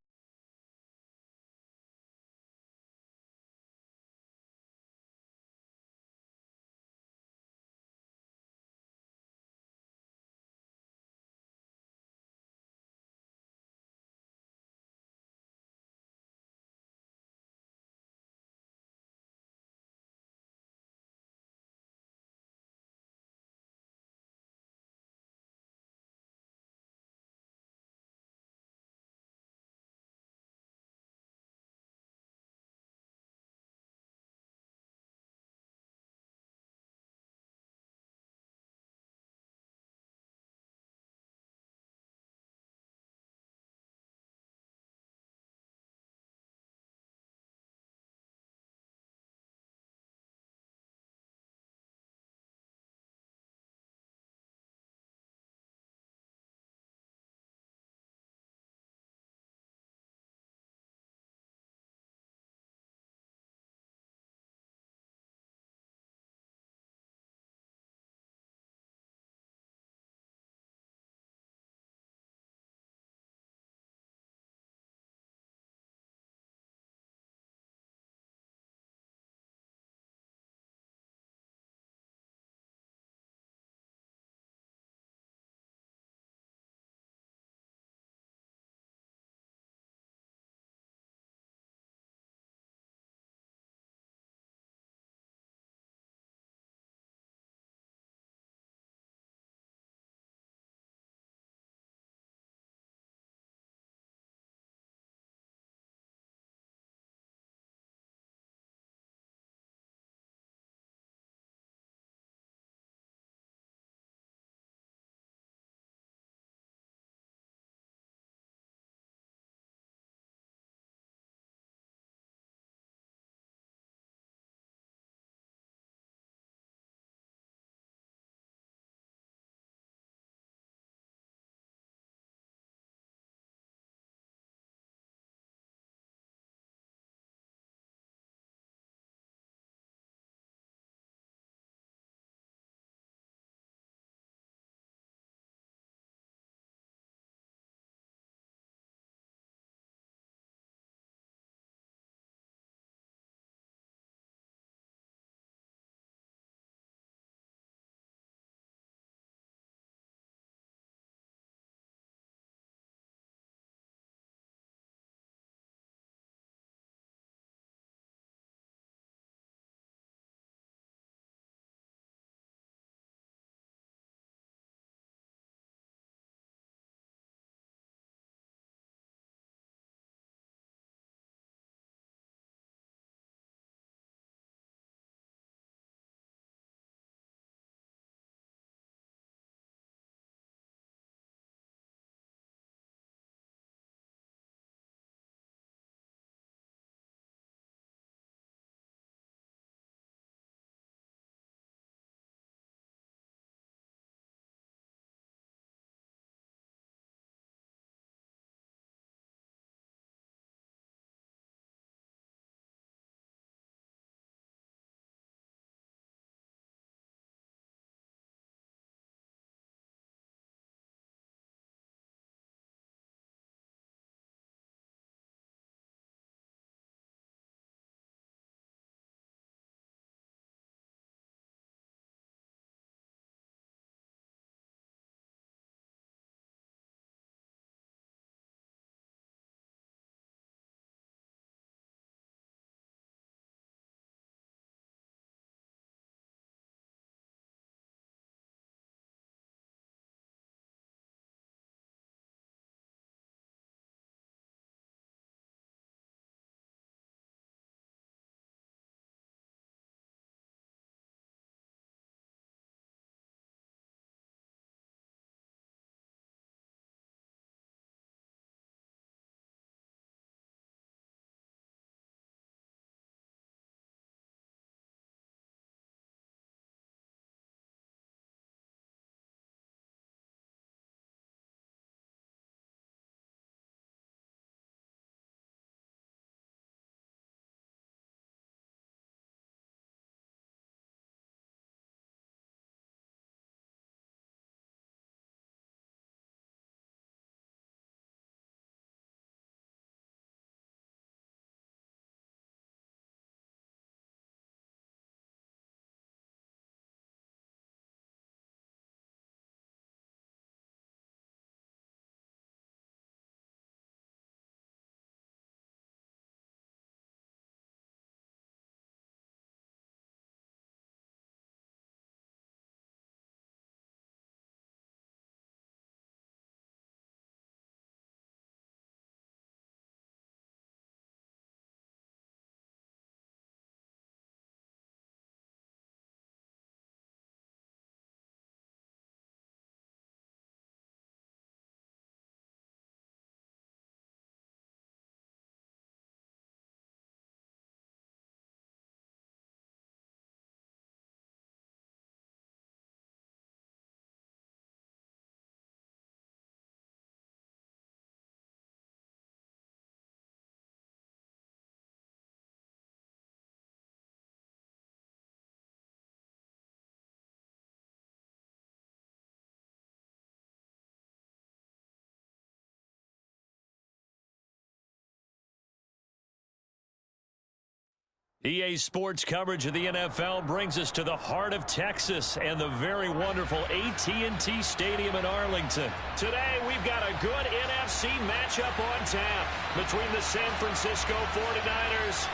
EA Sports coverage of the NFL brings us to the heart of Texas and the very wonderful AT&T Stadium in Arlington. Today, we've got a good NFC matchup on tap between the San Francisco 49ers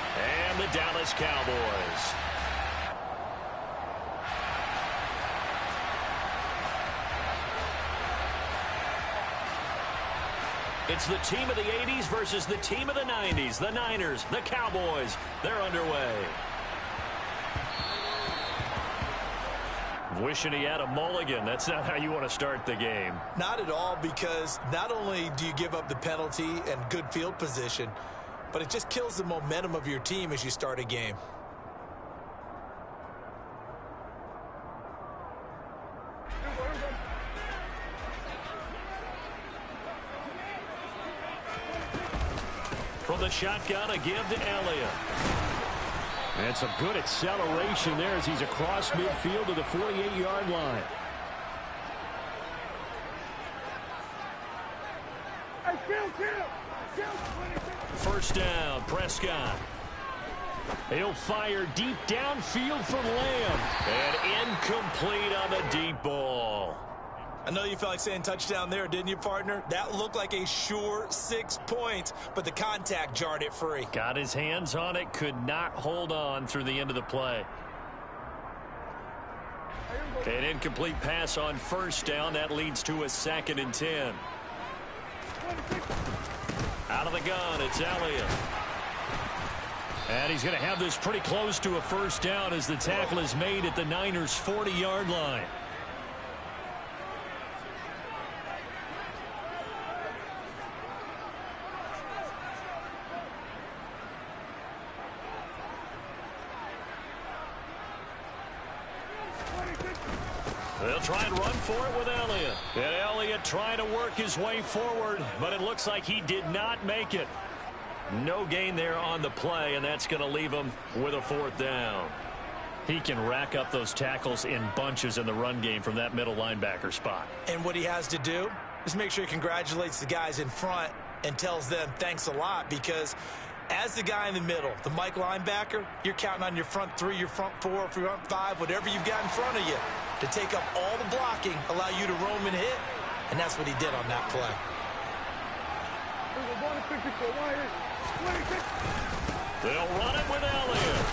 and the Dallas Cowboys. It's the team of the 80s versus the team of the 90s. The Niners, the Cowboys, they're underway. Wishing he had a mulligan. That's not how you want to start the game. Not at all, because not only do you give up the penalty and good field position, but it just kills the momentum of your team as you start a game. From the shotgun, a give to Elliott. And some good acceleration there as he's across midfield to the 48-yard line. First down, Prescott. He'll fire deep downfield from Lamb. And incomplete on the deep ball. I know you felt like saying touchdown there, didn't you, partner? That looked like a sure 6 points, but the contact jarred it free. Got his hands on it, could not hold on through the end of the play. An incomplete pass on first down. That leads to a 2nd and 10. Out of the gun, it's Elliott. And he's going to have this pretty close to a first down as the tackle is made at the Niners' 40-yard line. They'll try and run for it with Elliott. And Elliott trying to work his way forward, but it looks like he did not make it. No gain there on the play, and that's going to leave him with a 4th down. He can rack up those tackles in bunches in the run game from that middle linebacker spot. And what he has to do is make sure he congratulates the guys in front and tells them thanks a lot, because as the guy in the middle, the Mike linebacker, you're counting on your front 3, your front 4, your front 5, whatever you've got in front of you to take up all the blocking, allow you to roam and hit, and that's what he did on that play. They'll run it with Elliott.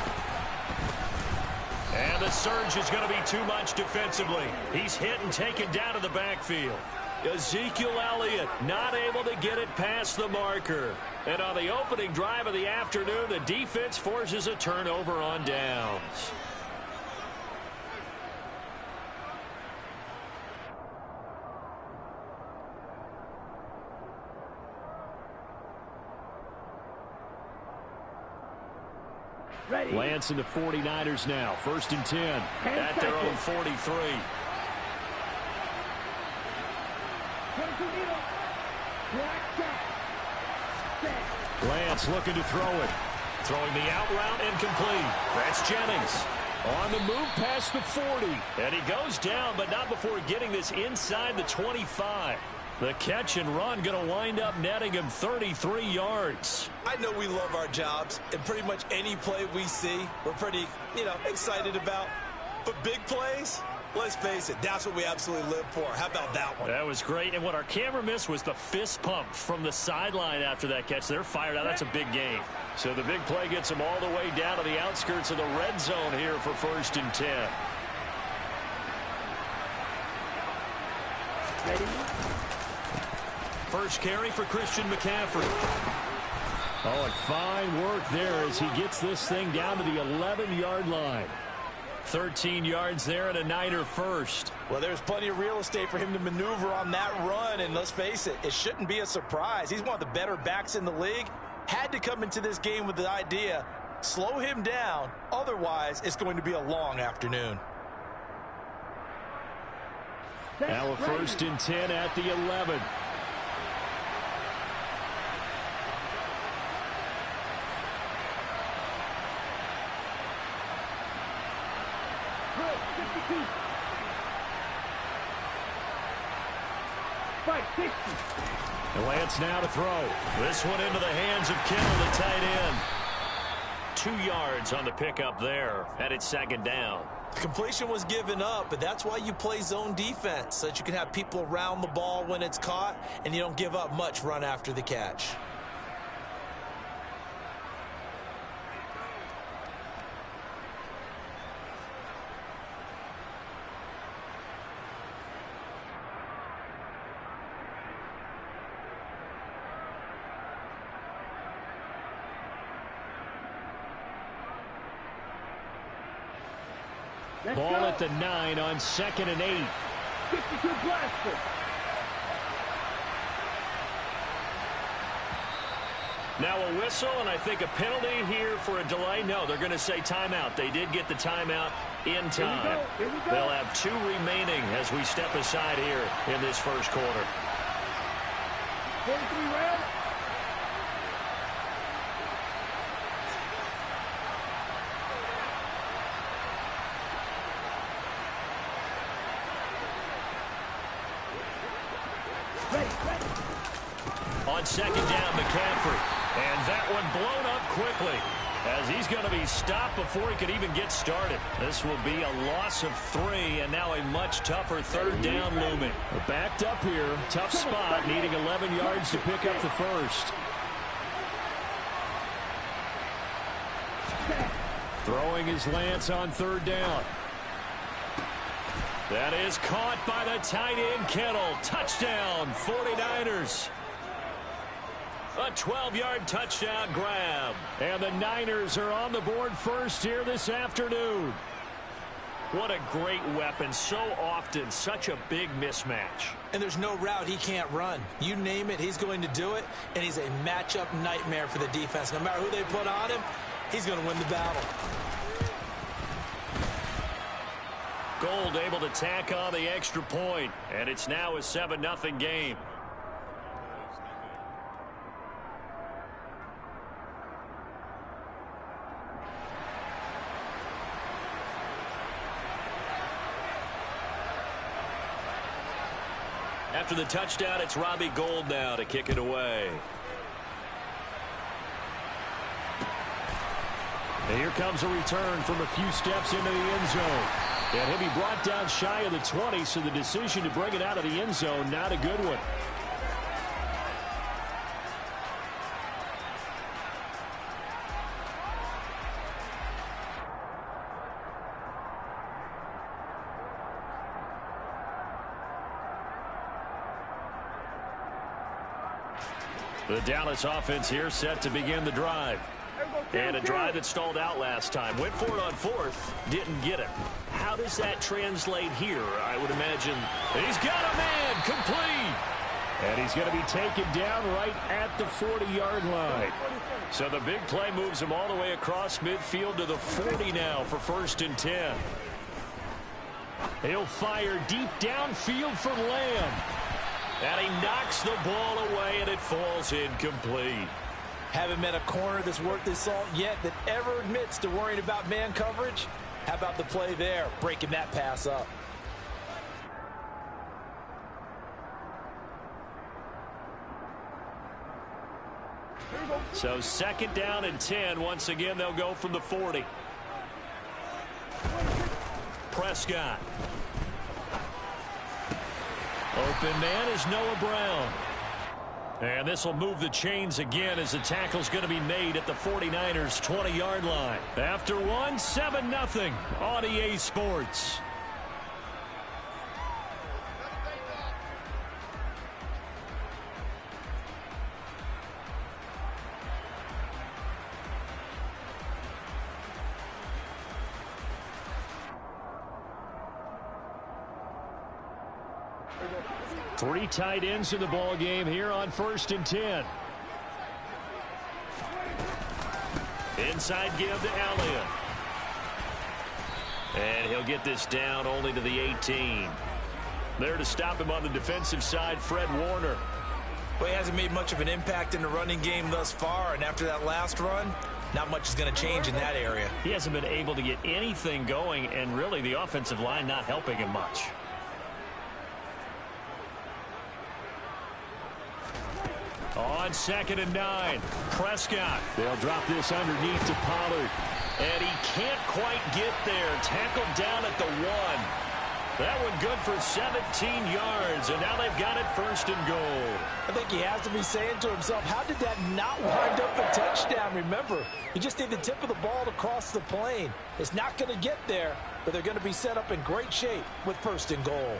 And the surge is going to be too much defensively. He's hit and taken down to the backfield. Ezekiel Elliott not able to get it past the marker. And on the opening drive of the afternoon, the defense forces a turnover on downs. Ready. Lance and the 49ers now. 1st and 10 at their own 43. Lance looking to throw it. Throwing the out route incomplete. That's Jennings. On the move past the 40. And he goes down, but not before getting this inside the 25. The catch and run going to wind up netting him 33 yards. I know we love our jobs, and pretty much any play we see, we're pretty, excited about. But big plays, let's face it, that's what we absolutely live for. How about that one? That was great, and what our camera missed was the fist pump from the sideline after that catch. They're fired out. That's a big game. So the big play gets them all the way down to the outskirts of the red zone here for 1st and 10. Ready? First carry for Christian McCaffrey. Oh, and fine work there as he gets this thing down to the 11-yard line. 13 yards there and a Niner first. Well, there's plenty of real estate for him to maneuver on that run, and let's face it, it shouldn't be a surprise. He's one of the better backs in the league. Had to come into this game with the idea, slow him down, otherwise it's going to be a long afternoon. Now a 1st and 10 at the 11. And Lance now to throw. This one into the hands of Kittle, the tight end. 2 yards on the pickup there, and it's 2nd down. Completion was given up, but that's why you play zone defense, so that you can have people around the ball when it's caught, and you don't give up much run after the catch. Ball at the 9 on 2nd and 8. 52 blaster. Now a whistle, and I think a penalty here for a delay. No, they're going to say timeout. They did get the timeout in time. Here we go. They'll have 2 remaining as we step aside here in this first quarter. 43 round. On 2nd down, McCaffrey. And that one blown up quickly as he's going to be stopped before he could even get started. This will be a loss of 3, and now a much tougher 3rd down looming. We're backed up here. Tough spot, needing 11 yards to pick up the first. Throwing his Lance on 3rd down. That is caught by the tight end, Kittle. Touchdown, 49ers. A 12-yard touchdown grab. And the Niners are on the board first here this afternoon. What a great weapon. So often, such a big mismatch. And there's no route he can't run. You name it, he's going to do it. And he's a matchup nightmare for the defense. No matter who they put on him, he's going to win the battle. Gold able to tack on the extra point. And it's now a 7-0 game. After the touchdown, it's Robbie Gould now to kick it away. And here comes a return from a few steps into the end zone. And he'll be brought down shy of the 20, so the decision to bring it out of the end zone, not a good one. The Dallas offense here set to begin the drive. And a drive that stalled out last time. Went for it on 4th. Didn't get it. How does that translate here? I would imagine he's got a man complete. And he's going to be taken down right at the 40-yard line. So the big play moves him all the way across midfield to the 40 now for 1st and 10. He'll fire deep downfield for Lamb. And he knocks the ball away, and it falls incomplete. Haven't met a corner that's worth his salt yet that ever admits to worrying about man coverage. How about the play there, breaking that pass up? So 2nd down and 10. Once again, they'll go from the 40. Prescott. Open man is Noah Brown. And this will move the chains again as the tackle's going to be made at the 49ers 20-yard line. After one, 7-0 on EA Sports. Three tight ends in the ball game here on 1st and 10. Inside give to Elliott. And he'll get this down only to the 18. There to stop him on the defensive side, Fred Warner. Well, he hasn't made much of an impact in the running game thus far, and after that last run, not much is going to change in that area. He hasn't been able to get anything going, and really the offensive line not helping him much. On on 2nd and 9. Prescott. They'll drop this underneath to Pollard. And he can't quite get there. Tackled down at the 1. That one good for 17 yards, and now they've got it 1st and goal. I think he has to be saying to himself, how did that not wind up a touchdown? Remember, you just need the tip of the ball to cross the plane. It's not going to get there, but they're going to be set up in great shape with 1st and goal.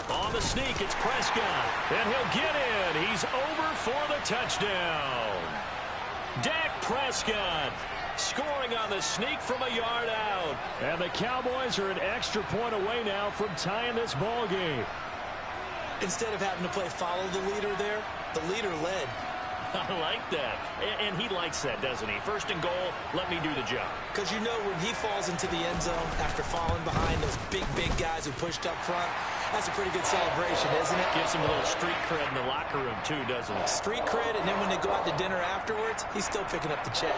On the sneak, it's Prescott, and he'll get in. He's over for the touchdown. Dak Prescott scoring on the sneak from a yard out. And the Cowboys are an extra point away now from tying this ball game. Instead of having to play follow the leader there, the leader led. I like that. And he likes that, doesn't he? 1st and goal, let me do the job. Because you know when he falls into the end zone after falling behind those big guys who pushed up front, that's a pretty good celebration, isn't it? Gives him a little street cred in the locker room, too, doesn't it? Street cred, and then when they go out to dinner afterwards, he's still picking up the check.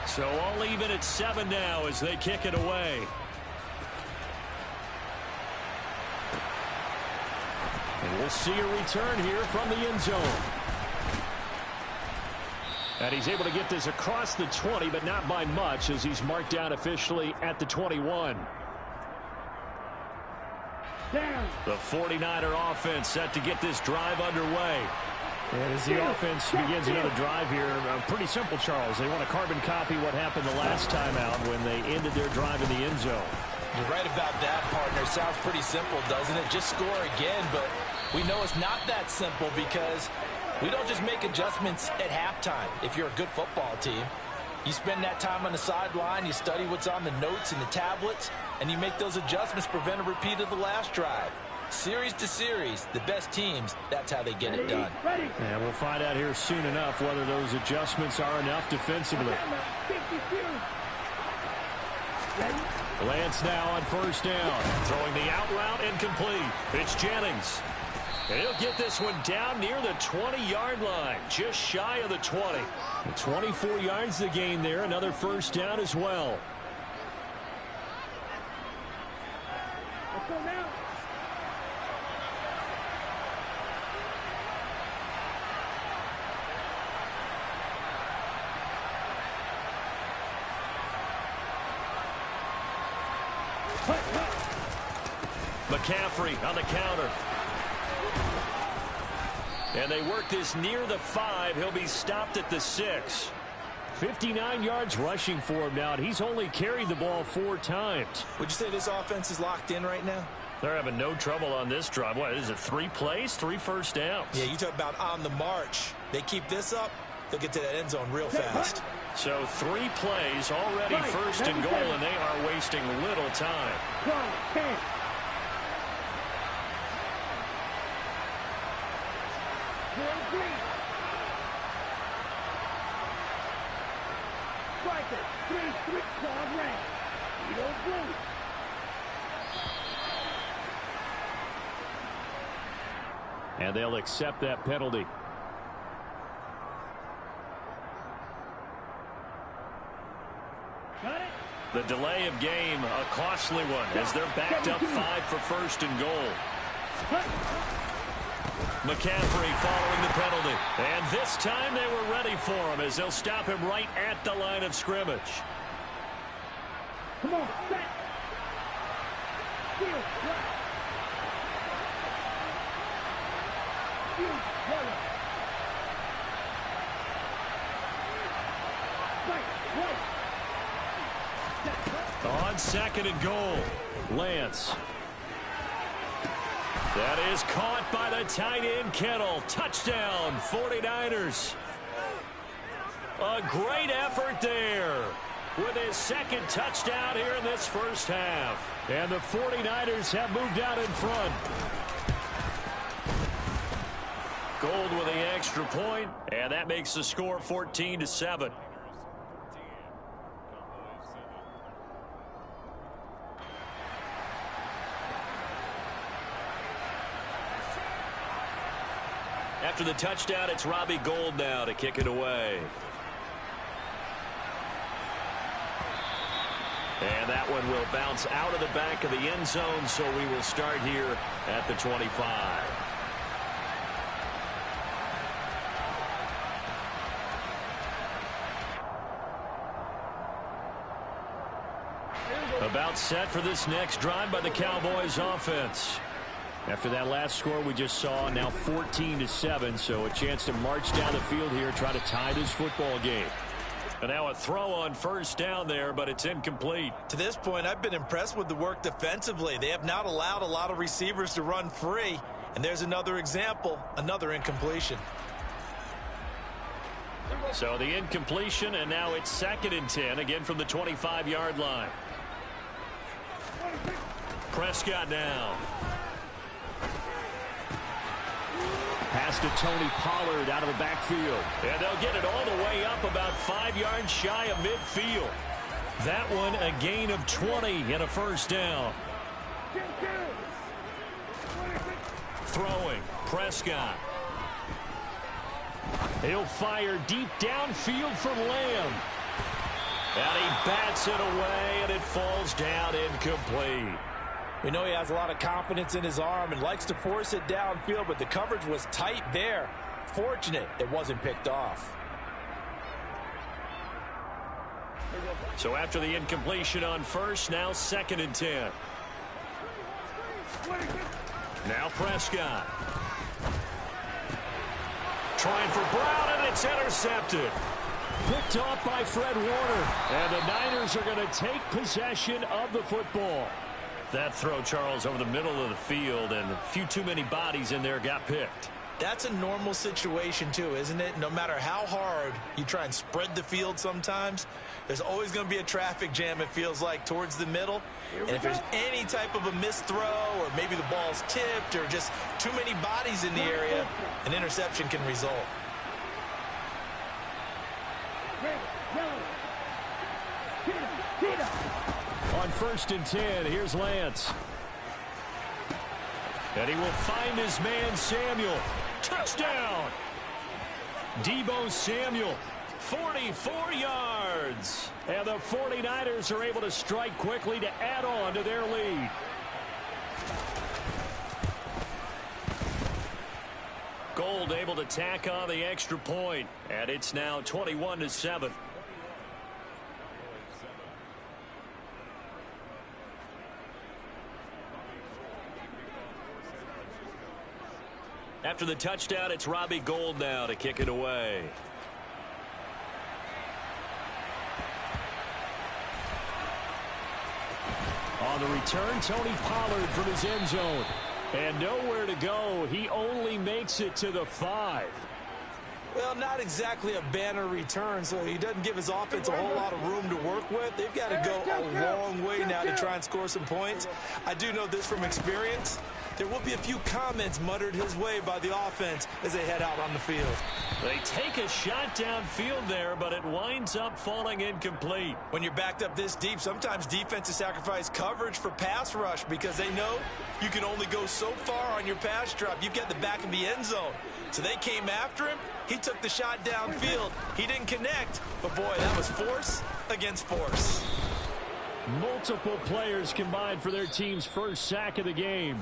So all even at 7 now as they kick it away. And we'll see a return here from the end zone. And he's able to get this across the 20, but not by much as he's marked down officially at the 21. Down. The 49er offense set to get this drive underway. And as the offense begins another drive here, pretty simple, Charles. They want to carbon copy what happened the last time out when they ended their drive in the end zone. You're right about that, partner. Sounds pretty simple, doesn't it? Just score again, but we know it's not that simple because we don't just make adjustments at halftime. If you're a good football team, you spend that time on the sideline, you study what's on the notes and the tablets, and you make those adjustments, prevent a repeat of the last drive. Series to series, the best teams, that's how they get it done. And we'll find out here soon enough whether those adjustments are enough defensively. Lance now on 1st down. Throwing the out route incomplete. It's Jennings. And he'll get this one down near the 20-yard line, just shy of the 20. 24 yards to gain there, another 1st down as well. Let's go now. McCaffrey on the counter. And they work this near the 5. He'll be stopped at the 6. 59 yards rushing for him now, and he's only carried the ball 4 times. Would you say this offense is locked in right now? They're having no trouble on this drive. What is it, 3 plays, 3 first downs? Yeah, you talk about on the march. They keep this up, they'll get to that end zone real fast. So 3 plays already 1st and goal, and they are wasting little time. 10. And they'll accept that penalty. The delay of game, a costly one, as they're backed up 5 for 1st and goal. McCaffrey following the penalty. And this time they were ready for him as they'll stop him right at the line of scrimmage. Come on, set. Field, right. Field, yellow. Right. On 2nd and goal, Lance. That is caught by the tight end, Kittle. Touchdown, 49ers. A great effort there with his 2nd touchdown here in this 1st half. And the 49ers have moved out in front. Gold with the extra point, and that makes the score 14-7. After the touchdown, it's Robbie Gould now to kick it away. And that one will bounce out of the back of the end zone, so we will start here at the 25. About set for this next drive by the Cowboys offense. After that last score we just saw, now 14-7, so a chance to march down the field here, try to tie this football game. And now a throw on first down there, but it's incomplete. To this point, I've been impressed with the work defensively. They have not allowed a lot of receivers to run free. And there's another example, another incompletion. So the incompletion, and now it's 2nd and 10, again from the 25-yard line. Prescott now. Pass to Tony Pollard out of the backfield. And they'll get it all the way up about 5 yards shy of midfield. That one a gain of 20 and a first down. Throwing. Prescott. He'll fire deep downfield for Lamb. And he bats it away, and it falls down incomplete. We know he has a lot of confidence in his arm and likes to force it downfield, but the coverage was tight there. Fortunate it wasn't picked off. So after the incompletion on first, now 2nd and 10. Now Prescott. Trying for Brown, and it's intercepted. Picked off by Fred Warner. And the Niners are going to take possession of the football. That throw, Charles, over the middle of the field, and a few too many bodies in there got picked. That's a normal situation, too, isn't it? No matter how hard you try and spread the field sometimes, there's always going to be a traffic jam, it feels like, towards the middle. And if there's any type of a missed throw, or maybe the ball's tipped, or just too many bodies in the area, an interception can result. On 1st and 10, here's Lance. And he will find his man Samuel. Touchdown! Deebo Samuel, 44 yards. And the 49ers are able to strike quickly to add on to their lead. Gould able to tack on the extra point. And it's now 21-7. After the touchdown, it's Robbie Gould now to kick it away. On the return, Tony Pollard from his end zone. And nowhere to go. He only makes it to the 5. Well, not exactly a banner return, so he doesn't give his offense a whole lot of room to work with. They've got to go a long way now to try and score some points. I do know this from experience. There will be a few comments muttered his way by the offense as they head out on the field. They take a shot downfield there, but it winds up falling incomplete. When you're backed up this deep, sometimes defenses sacrifice coverage for pass rush because they know you can only go so far on your pass drop. You've got the back of the end zone. So they came after him. He took the shot downfield. He didn't connect. But, boy, that was force against force. Multiple players combined for their team's first sack of the game.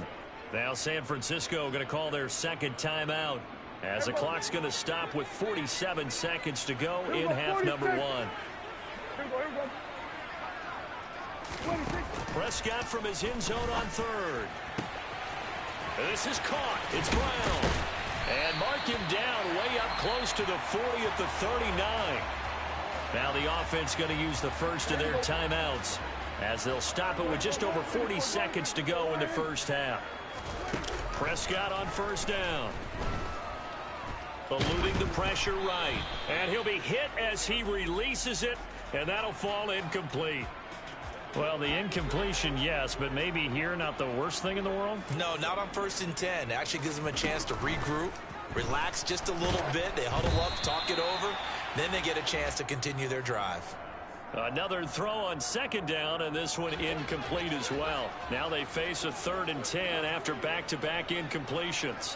Now San Francisco going to call their second timeout as the clock's going to stop with 47 seconds to go in half number 1. Prescott from his end zone on 3rd. This is caught. It's Brown. And mark him down way up close to the 40 at the 39. Now the offense going to use the first of their timeouts as they'll stop it with just over 40 seconds to go in the first half. Prescott on first down. Eluding the pressure right. And he'll be hit as he releases it, and that'll fall incomplete. Well, the incompletion, yes, but maybe here not the worst thing in the world? No, not on 1st and 10. It actually gives them a chance to regroup, relax just a little bit. They huddle up, talk it over. Then they get a chance to continue their drive. Another throw on second down, and this one incomplete as well. Now they face a 3rd and 10 after back-to-back incompletions.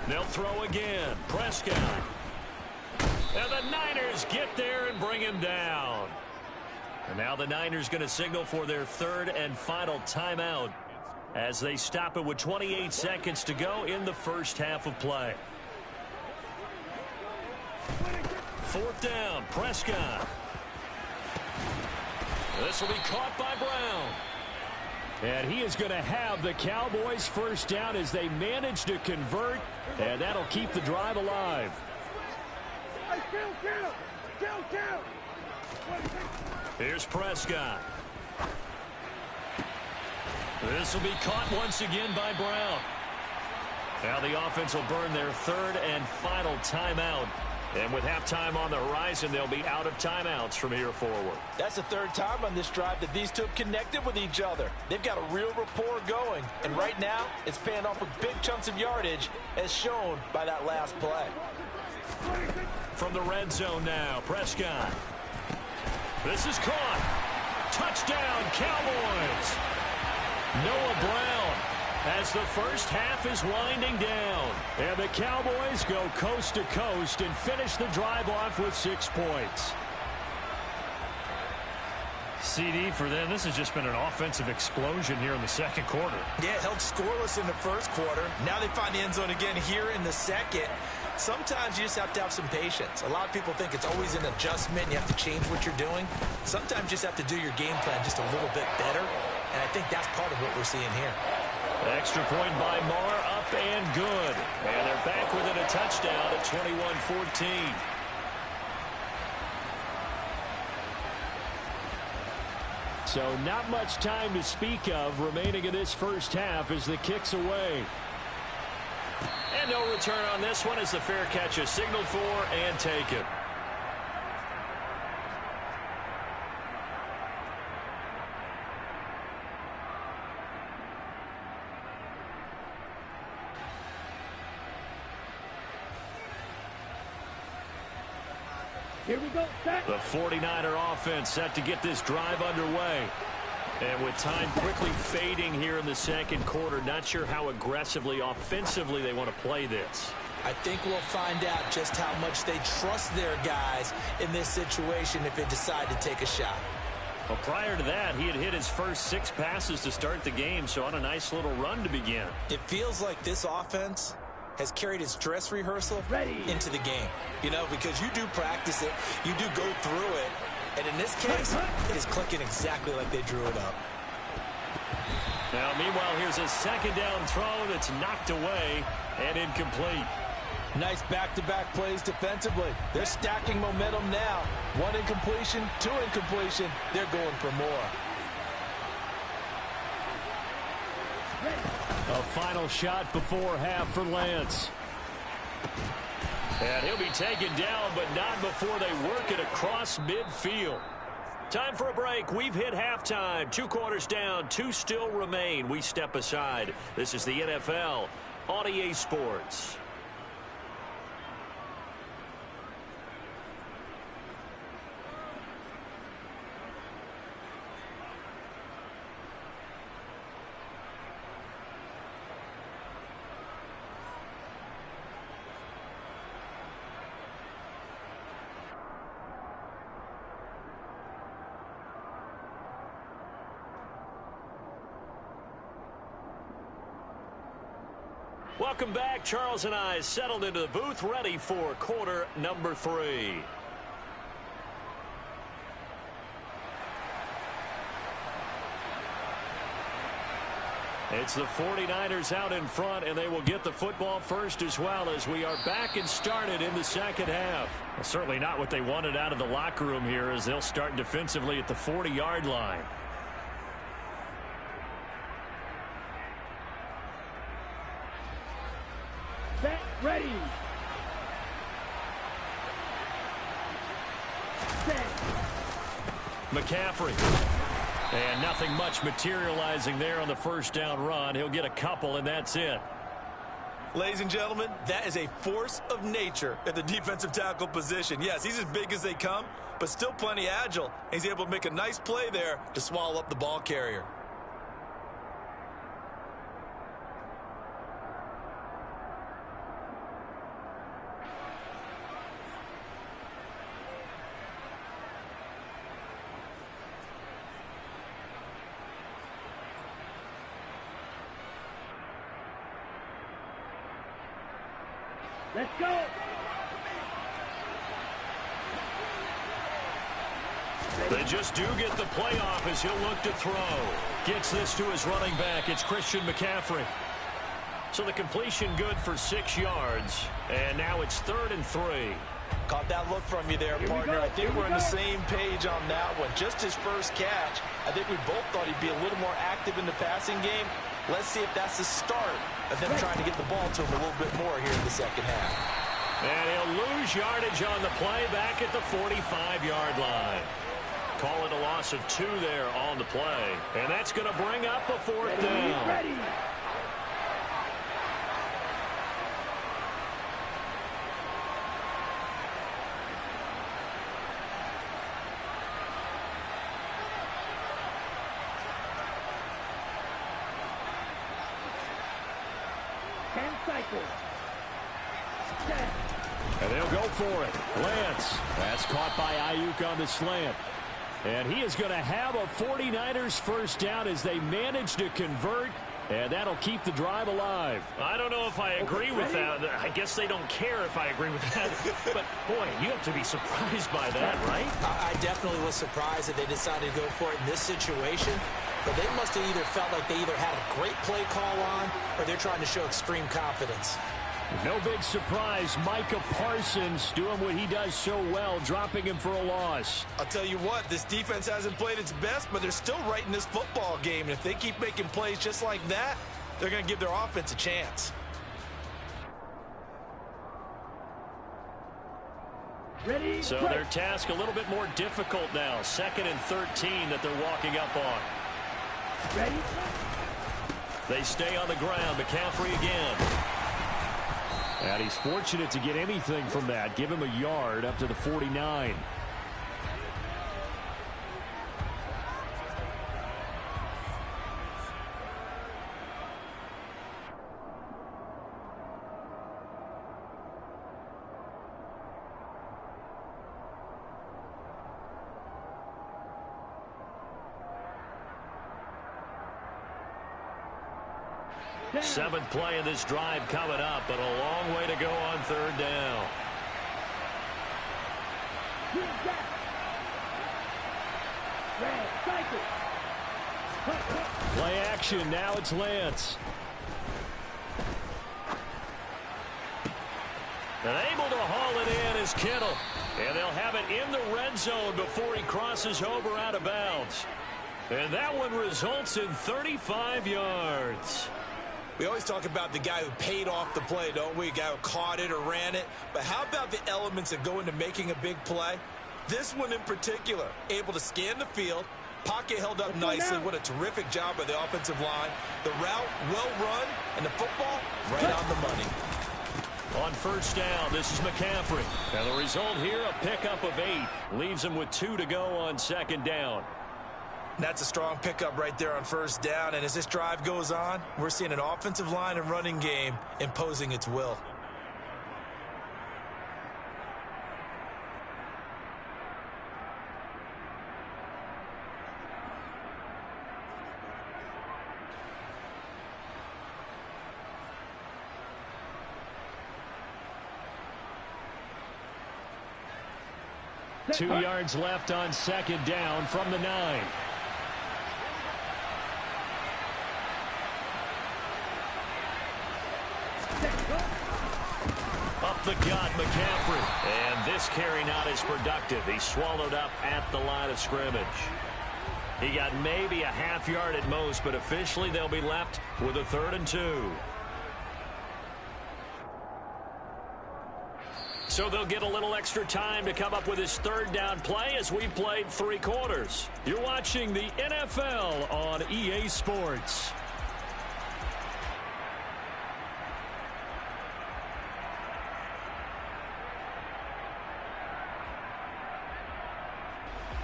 They'll throw again. Prescott. And the Niners get there and bring him down. And now the Niners going to signal for their 3rd and final timeout as they stop it with 28 seconds to go in the first half of play. 4th down, Prescott. This will be caught by Brown. And he is going to have the Cowboys first down as they manage to convert, and that'll keep the drive alive. Here's Prescott. This will be caught once again by Brown. Now the offense will burn their 3rd and final timeout. And with halftime on the horizon, they'll be out of timeouts from here forward. That's the 3rd time on this drive that these two have connected with each other. They've got a real rapport going. And right now, it's paying off with big chunks of yardage, as shown by that last play. From the red zone now, Prescott. This is caught. Touchdown, Cowboys. Noah Brown as the first half is winding down. And the Cowboys go coast to coast and finish the drive off with 6 points. CD for them, this has just been an offensive explosion here in the second quarter. Yeah, held scoreless in the first quarter. Now they find the end zone again here in the second. Sometimes you just have to have some patience. A lot of people think it's always an adjustment. You have to change what you're doing. Sometimes you just have to do your game plan just a little bit better. And I think that's part of what we're seeing here. Extra point by Marr, up and good. And they're back within a touchdown at 21-14. So not much time to speak of remaining in this first half as the kick's away. And no return on this one as the fair catch is signaled for and taken. Here we go. Set. The 49er offense set to get this drive underway. And with time quickly fading here in the second quarter, not sure how aggressively, offensively they want to play this. I think we'll find out just how much they trust their guys in this situation if they decide to take a shot. Well, prior to that, he had hit his first 6 passes to start the game, so on a nice little run to begin. It feels like this offense has carried its dress rehearsal into the game. You know, because you do practice it, you do go through it, and in this case, it is clicking exactly like they drew it up. Now, meanwhile, here's a second down throw that's knocked away and incomplete. Nice back-to-back plays defensively. They're stacking momentum now. 1 incompletion, 2 incompletion. They're going for more. A final shot before half for Lance. And he'll be taken down, but not before they work it across midfield. Time for a break. We've hit halftime. 2 quarters down, 2 still remain. We step aside. This is the NFL on EA Sports. Welcome back. Charles and I settled into the booth, ready for quarter number 3. It's the 49ers out in front, and they will get the football first as well as we are back and started in the second half. Well, certainly not what they wanted out of the locker room here as they'll start defensively at the 40-yard line. Set. Ready. Set. McCaffrey. And nothing much materializing there on the first down run. He'll get a couple, and that's it. Ladies and gentlemen, that is a force of nature at the defensive tackle position. Yes, he's as big as they come, but still plenty agile. He's able to make a nice play there to swallow up the ball carrier. Let's go. They just do get the playoff as he'll look to throw. Gets this to his running back. It's Christian McCaffrey. So the completion good for 6 yards. And now it's 3rd and 3. Caught that look from you there, partner. I think we're on the same page on that one. Just his first catch. I think we both thought he'd be a little more active in the passing game. Let's see if that's the start of them trying to get the ball to him a little bit more here in the second half. And he'll lose yardage on the play back at the 45-yard line. Call it a loss of 2 there on the play. And that's going to bring up a 4th down. Ready. And they'll go for it. Lance. That's caught by Ayuk on the slant. And he is going to have a 49ers first down as they manage to convert. And that'll keep the drive alive. I don't know if I agree with that. I guess they don't care if I agree with that. But, boy, you have to be surprised by that, right? I definitely was surprised that they decided to go for it in this situation. But they must have either felt like they either had a great play call on or they're trying to show extreme confidence. No big surprise. Micah Parsons doing what he does so well, dropping him for a loss. I'll tell you what, this defense hasn't played its best, but they're still right in this football game. And if they keep making plays just like that, they're going to give their offense a chance. Ready. So their task a little bit more difficult now. 2nd and 13 that they're walking up on. Ready. They stay on the ground. McCaffrey again. And he's fortunate to get anything from that. Give him a yard up to the 49. Seventh play of this drive coming up, but a long way to go on 3rd down. Play action. Now it's Lance. And able to haul it in is Kittle. And they'll have it in the red zone before he crosses over out of bounds. And that one results in 35 yards. We always talk about the guy who paid off the play, don't we? A guy who caught it or ran it. But how about the elements that go into making a big play? This one in particular, able to scan the field, pocket held up nicely. What a terrific job by the offensive line. The route, well run, and the football, right on the money. On 1st down, this is McCaffrey. And the result here, a pickup of 8. Leaves him with 2 to go on 2nd down. That's a strong pickup right there on 1st down. And as this drive goes on, we're seeing an offensive line and running game imposing its will. Two yards left on 2nd down from the 9. Up the gut, McCaffrey. And this carry not as productive. He swallowed up at the line of scrimmage. He got maybe a half yard at most, but officially they'll be left with a 3rd and 2. So they'll get a little extra time to come up with his 3rd down play as we've played 3 quarters. You're watching the NFL on EA Sports.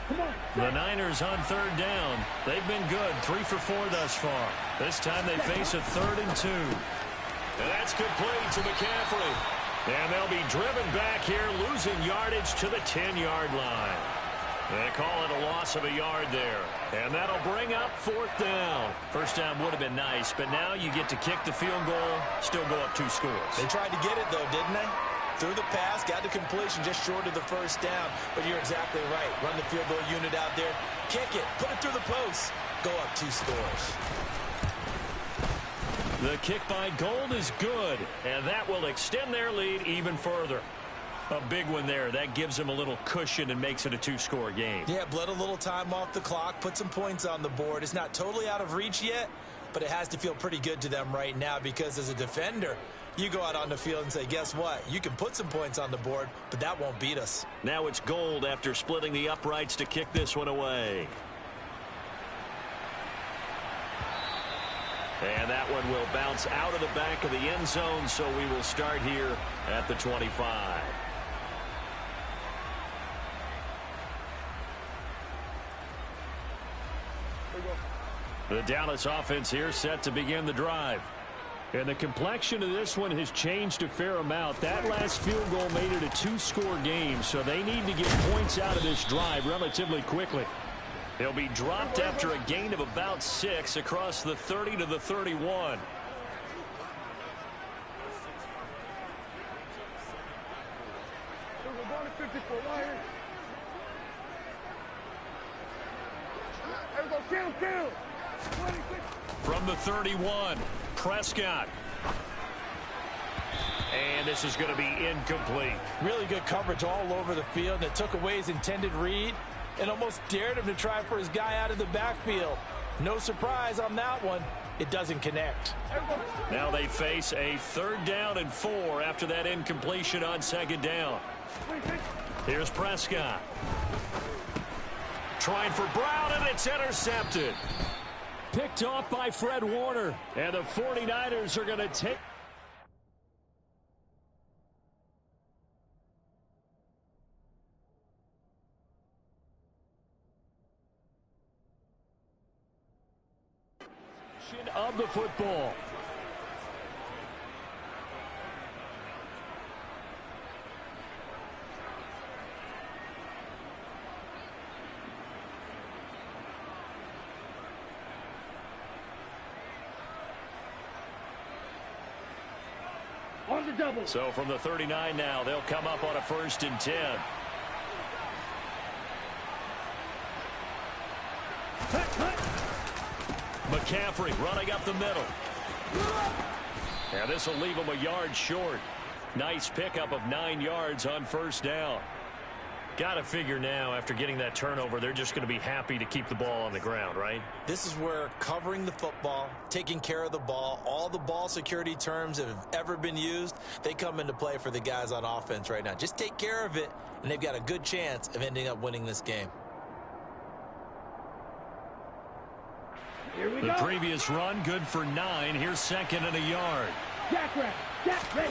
The Niners on third down. They've been good, 3 for 4 thus far. This time they face a 3rd and 2. And that's complete to McCaffrey. And they'll be driven back here, losing yardage to the 10-yard line. They call it a loss of a yard there. And that'll bring up 4th down. First down would have been nice, but now you get to kick the field goal, still go up 2 scores. They tried to get it, though, didn't they? Threw the pass, got the completion just short of the first down. But you're exactly right. Run the field goal unit out there. Kick it. Put it through the post. Go up 2 scores. The kick by Gold is good, and that will extend their lead even further. A big one there. That gives them a little cushion and makes it a 2-score game. Yeah, bled a little time off the clock, put some points on the board. It's not totally out of reach yet, but it has to feel pretty good to them right now because as a defender, you go out on the field and say, guess what? You can put some points on the board, but that won't beat us. Now it's Gold after splitting the uprights to kick this one away. And that one will bounce out of the back of the end zone, so we will start here at the 25. The Dallas offense here set to begin the drive. And the complexion of this one has changed a fair amount. That last field goal made it a 2-score game, so they need to get points out of this drive relatively quickly. He'll be dropped after a gain of about 6 across the 30 to the 31. From the 31, Prescott. And this is going to be incomplete. Really good coverage all over the field. It took away his intended read and almost dared him to try for his guy out of the backfield. No surprise on that one. It doesn't connect. Now they face a 3rd down and 4 after that incompletion on 2nd down. Here's Prescott. Trying for Brown, and it's intercepted. Picked off by Fred Warner. And the 49ers are going to take... of the football. On the double. So from the 39 now, they'll come up on a 1st and 10. McCaffrey running up the middle. And this will leave him a yard short. Nice pickup of 9 yards on 1st down. Got to figure now, after getting that turnover, they're just going to be happy to keep the ball on the ground, right? This is where covering the football, taking care of the ball, all the ball security terms that have ever been used, they come into play for the guys on offense right now. Just take care of it, and they've got a good chance of ending up winning this game. The previous run, good for 9. Here's 2nd and a yard. Jack ready.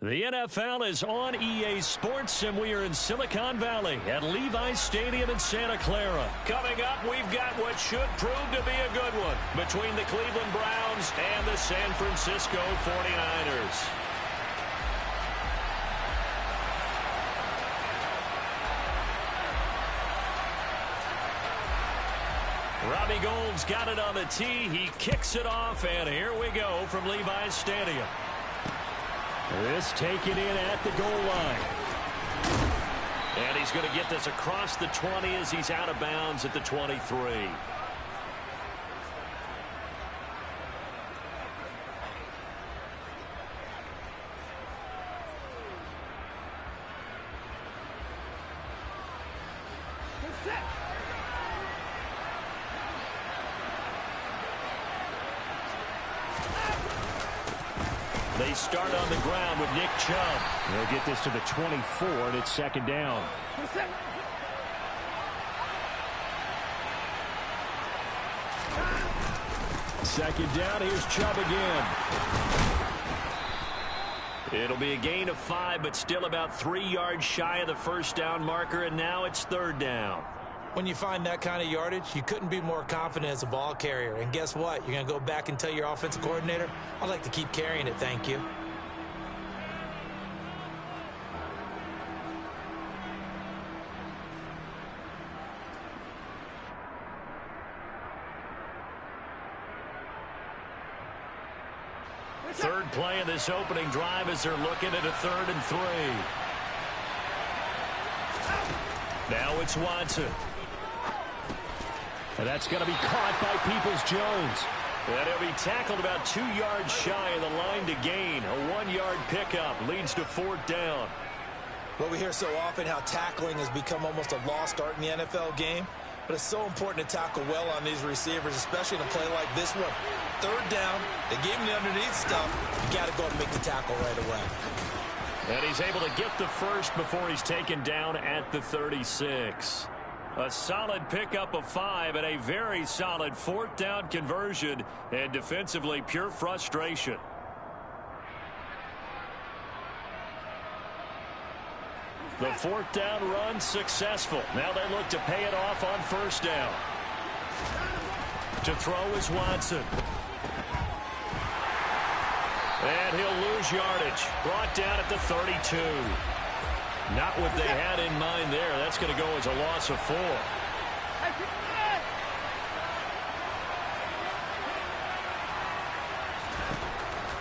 The NFL is on EA Sports, and we are in Silicon Valley at Levi's Stadium in Santa Clara. Coming up, we've got what should prove to be a good one between the Cleveland Browns and the San Francisco 49ers. Robbie Gould's got it on the tee. He kicks it off, and here we go from Levi's Stadium. This taken in at the goal line. And he's going to get this across the 20 as he's out of bounds at the 23. They start on the ground with Nick Chubb. They'll get this to the 24, and it's second down. Second down, here's Chubb again. It'll be a gain of 5, but still about 3 yards shy of the first down marker, and now it's third down. When you find that kind of yardage, you couldn't be more confident as a ball carrier. And guess what? You're going to go back and tell your offensive coordinator, I'd like to keep carrying it, thank you. Third play of this opening drive as they're looking at a 3rd and 3. Now it's Watson. And that's going to be caught by Peoples-Jones. And he'll be tackled about 2 yards shy of the line to gain. A 1-yard pickup leads to 4th down. Well, we hear so often how tackling has become almost a lost art in the NFL game. But it's so important to tackle well on these receivers, especially in a play like this one. 3rd down, they gave him the underneath stuff. You got to go and make the tackle right away. And he's able to get the first before he's taken down at the 36. A solid pickup of 5 and a very solid 4th down conversion, and defensively pure frustration. The 4th down run successful. Now they look to pay it off on 1st down. To throw is Watson. And he'll lose yardage. Brought down at the 32. Not what they had in mind there. That's going to go as a loss of 4.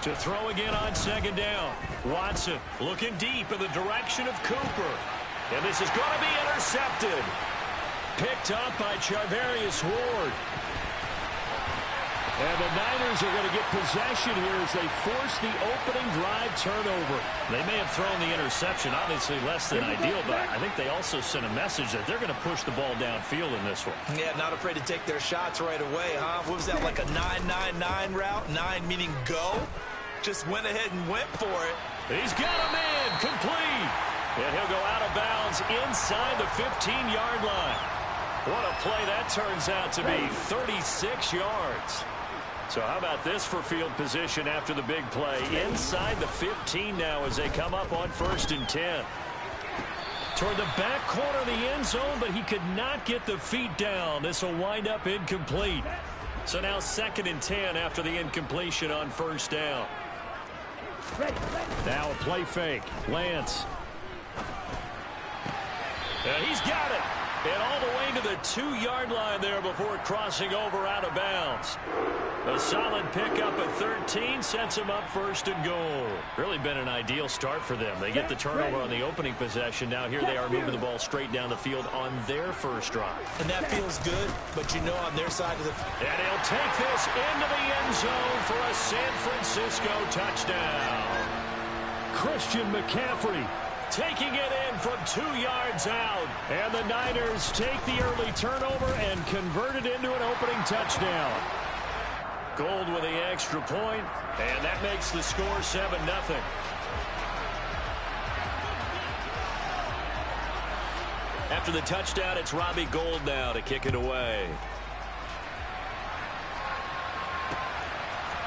To throw again on 2nd down. Watson looking deep in the direction of Cooper. And this is going to be intercepted. Picked up by Charvarius Ward. And the Niners are going to get possession here as they force the opening drive turnover. They may have thrown the interception, obviously less than ideal, but I think they also sent a message that they're going to push the ball downfield in this one. Yeah, not afraid to take their shots right away, huh? What was that, like a 9-9-9 route? 9 meaning go? Just went ahead and went for it. He's got a man complete. And he'll go out of bounds inside the 15-yard line. What a play that turns out to be, 36 yards. So how about this for field position after the big play? Inside the 15 now as they come up on 1st and 10. Toward the back corner of the end zone, but he could not get the feet down. This will wind up incomplete. So now 2nd and 10 after the incompletion on 1st down. Now a play fake. Lance. And he's got it. And all the way to the 2-yard line there before crossing over out of bounds. A solid pickup at 13 sets him up 1st and goal. Really been an ideal start for them. They get the turnover on the opening possession. Now here they are moving the ball straight down the field on their first drive. And that feels good, but you know on their side of the... And he'll take this into the end zone for a San Francisco touchdown. Christian McCaffrey taking it in from 2 yards out. And the Niners take the early turnover and convert it into an opening touchdown. Gould with the extra point, and that makes the score 7-0. After the touchdown, it's Robbie Gould now to kick it away.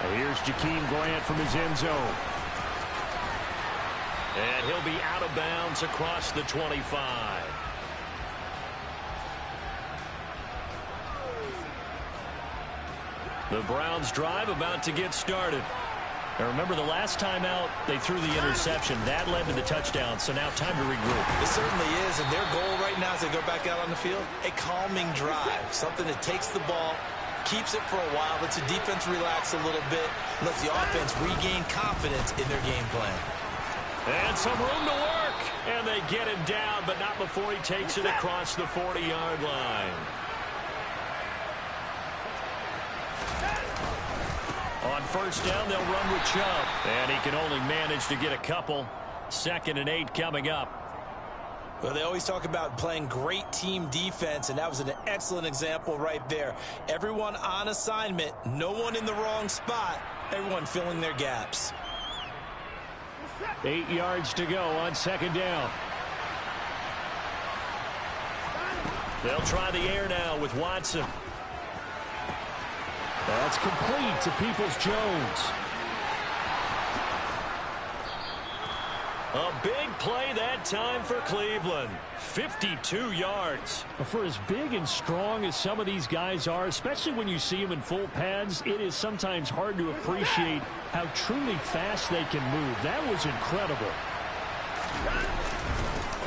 And here's Jakeem Grant from his end zone. And he'll be out of bounds across the 25. The Browns drive about to get started. Now remember, the last time out, they threw the interception. That led to the touchdown, so now time to regroup. It certainly is, and their goal right now as they go back out on the field, a calming drive, something that takes the ball, keeps it for a while, lets the defense relax a little bit, lets the offense regain confidence in their game plan. And some room to work, and they get him down, but not before he takes it across the 40-yard line. On first down, they'll run with Chubb. And he can only manage to get a couple. 2nd and 8 coming up. Well, they always talk about playing great team defense, and that was an excellent example right there. Everyone on assignment, no one in the wrong spot, everyone filling their gaps. 8 yards to go on 2nd down. They'll try the air now with Watson. That's complete to Peoples-Jones. A big play that time for Cleveland. 52 yards. For as big and strong as some of these guys are, especially when you see them in full pads, it is sometimes hard to appreciate how truly fast they can move. That was incredible.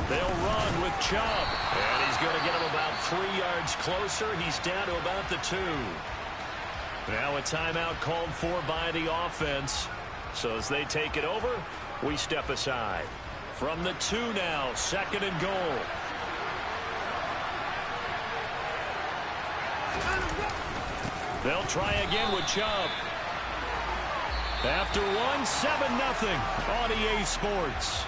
They'll run with Chubb. And he's going to get him about 3 yards closer. He's down to about the 2. Now a timeout called for by the offense. So as they take it over, we step aside. From the 2 now, 2nd and goal. They'll try again with Chubb. After 1, 7-0 on EA Sports.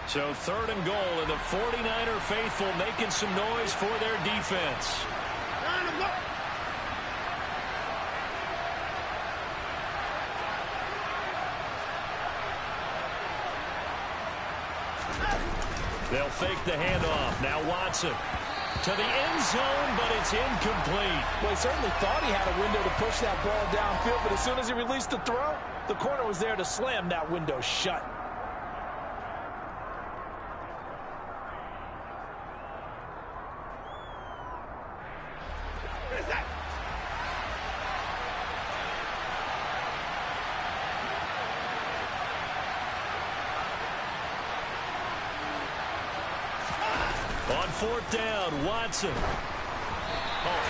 So 3rd and goal, and the 49er faithful making some noise for their defense. They'll fake the handoff. Now Watson to the end zone, but it's incomplete. Well, he certainly thought he had a window to push that ball downfield, but as soon as he released the throw, the corner was there to slam that window shut. On 4th down, Watson.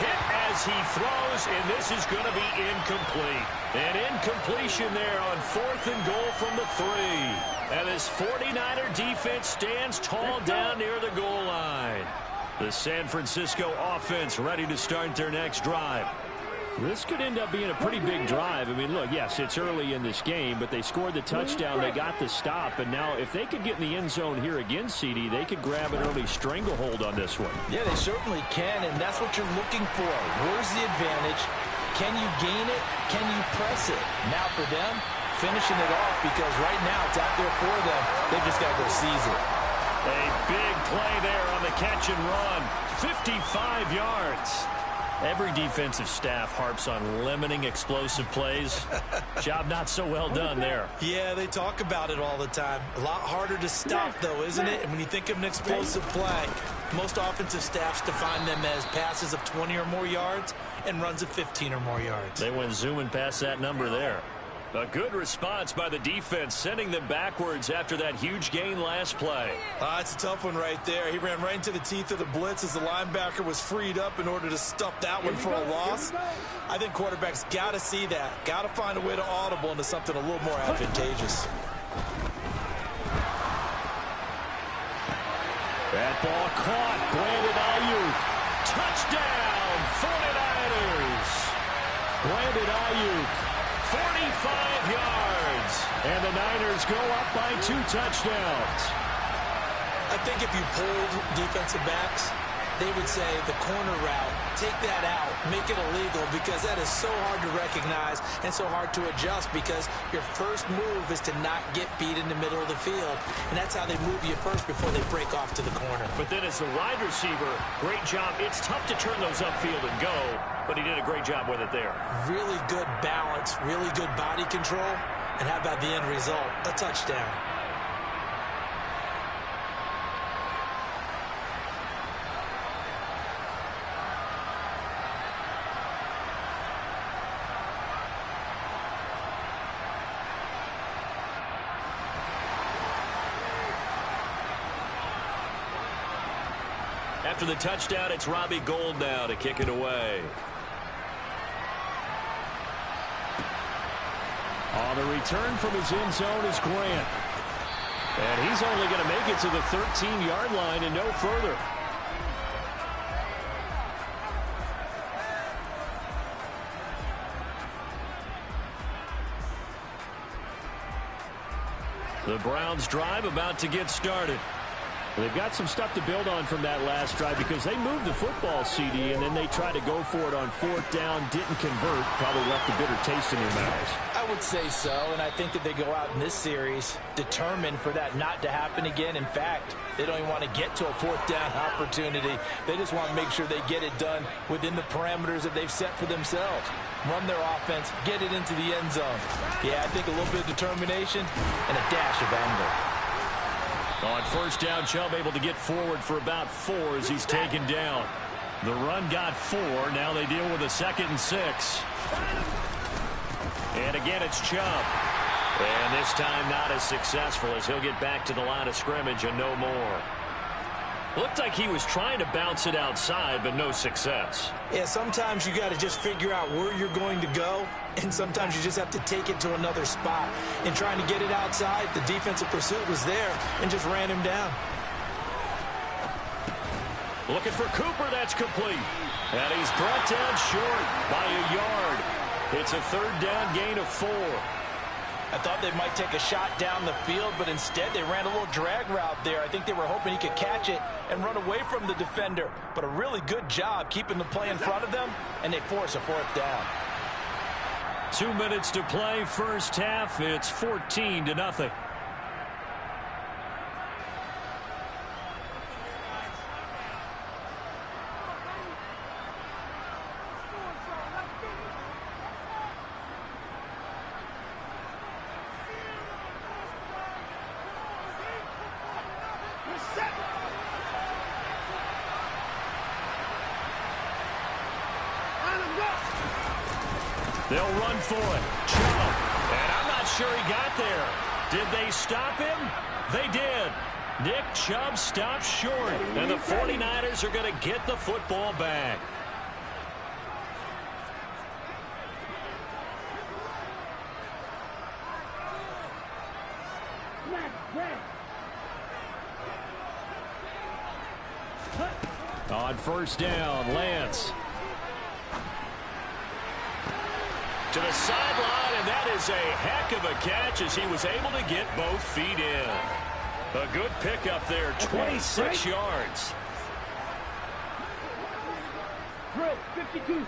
Hit as he throws, and this is going to be incomplete. An incompletion there on 4th and goal from the 3. And this 49er defense stands tall down near the goal line. The San Francisco offense ready to start their next drive. This could end up being a pretty big drive. I mean, look, yes, it's early in this game, but they scored the touchdown, they got the stop, and now if they could get in the end zone here again, CD, they could grab an early stranglehold on this one. Yeah, they certainly can, and that's what you're looking for. Where's the advantage? Can you gain it? Can you press it? Now for them, finishing it off, because right now it's out there for them. They've just got to go seize it. A big play there on the catch and run. 55 yards. Every defensive staff harps on limiting explosive plays. Job not so well done there. Yeah, they talk about it all the time. A lot harder to stop, though, isn't it? And when you think of an explosive play, most offensive staffs define them as passes of 20 or more yards and runs of 15 or more yards. They went zooming past that number there. A good response by the defense, sending them backwards after that huge gain last play. It's a tough one right there. He ran right into the teeth of the blitz as the linebacker was freed up in order to stuff that one for a loss. I think quarterbacks got to see that. Got to find a way to audible into something a little more advantageous. That ball caught. Brandon Ayuk. Touchdown, 49ers. Brandon Ayuk. 45 yards. And the Niners go up by 2 touchdowns. I think if you pulled defensive backs, they would say the corner route, take that out, make it illegal, because that is so hard to recognize and so hard to adjust, because your first move is to not get beat in the middle of the field, and that's how they move you first before they break off to the corner. But then as the wide receiver, great job. It's tough to turn those upfield and go, but he did a great job with it there. Really good balance, really good body control, and how about the end result? A touchdown. After the touchdown, it's Robbie Gould now to kick it away. On the return from his end zone is Grant. And he's only going to make it to the 13-yard line and no further. The Browns drive about to get started. They've got some stuff to build on from that last drive because they moved the football, CD, and then they tried to go for it on fourth down, didn't convert, probably left a bitter taste in their mouths. I would say so, and I think that they go out in this series determined for that not to happen again. In fact, they don't even want to get to a fourth down opportunity. They just want to make sure they get it done within the parameters that they've set for themselves. Run their offense, get it into the end zone. Yeah, I think a little bit of determination and a dash of anger. On first down, Chubb able to get forward for about 4 as he's taken down. The run got 4. Now they deal with a 2nd and 6. And again, it's Chubb. And this time not as successful as he'll get back to the line of scrimmage and no more. Looked like he was trying to bounce it outside, but no success. Yeah, sometimes you got to just figure out where you're going to go, and sometimes you just have to take it to another spot. In trying to get it outside, the defensive pursuit was there and just ran him down. Looking for Cooper, that's complete. And he's brought down short by a yard. It's a 3rd down gain of 4. I thought they might take a shot down the field, but instead they ran a little drag route there. I think they were hoping he could catch it and run away from the defender. But a really good job keeping the play in front of them, and they force a 4th down. 2 minutes to play, first half. It's 14-0. They'll run for it. Chubb. And I'm not sure he got there. Did they stop him? They did. Nick Chubb stopped short. And the 49ers are going to get the football back. On first down, Lance. To the sideline, and that is a heck of a catch as he was able to get both feet in. A good pickup there, 26 yards. Drill, 52.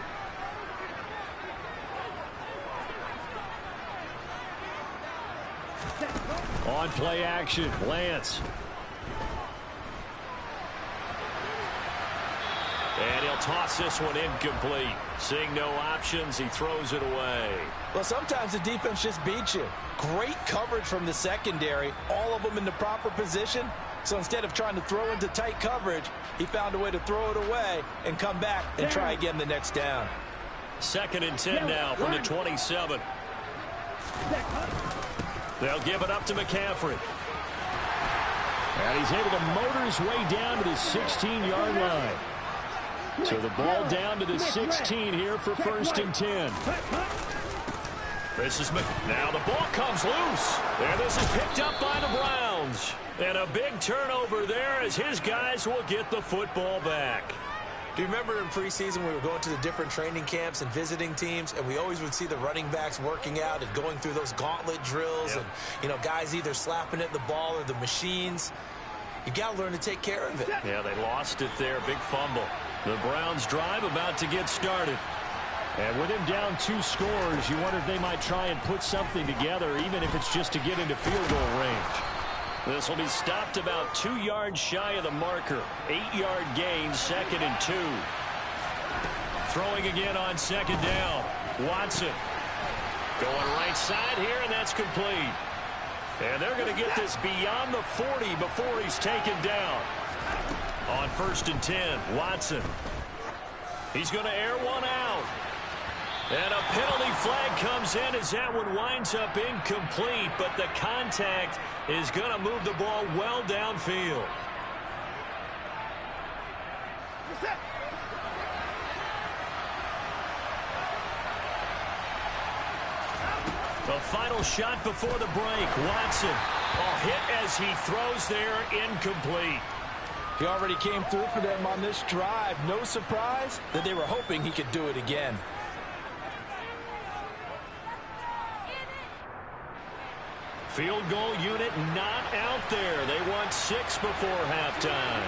On play action, Lance. And he'll toss this one incomplete. Seeing no options, he throws it away. Well, sometimes the defense just beats you. Great coverage from the secondary, all of them in the proper position. So instead of trying to throw into tight coverage, he found a way to throw it away and come back and try again the next down. 2nd and 10 now from the 27. They'll give it up to McCaffrey. And he's able to motor his way down to the 16-yard line. So the ball down to the 16 here for 1st and 10. This is now the ball comes loose. And this is picked up by the Browns. And a big turnover there as his guys will get the football back. Do you remember in preseason we were going to the different training camps and visiting teams, and we always would see the running backs working out and going through those gauntlet drills, and, you know, guys either slapping at the ball or the machines. You got to learn to take care of it. Yeah, they lost it there. Big fumble. The Browns drive about to get started. And with him down 2 scores, you wonder if they might try and put something together, even if it's just to get into field goal range. This will be stopped about 2 yards shy of the marker. 8-yard gain, 2nd and 2. Throwing again on 2nd down. Watson going right side here, and that's complete. And they're going to get this beyond the 40 before he's taken down. On 1st and 10, Watson. He's going to air one out. And a penalty flag comes in as that one winds up incomplete, but the contact is going to move the ball well downfield. The final shot before the break. Watson, a hit as he throws there, incomplete. He already came through for them on this drive. No surprise that they were hoping he could do it again. Field goal unit not out there. They want 6 before halftime.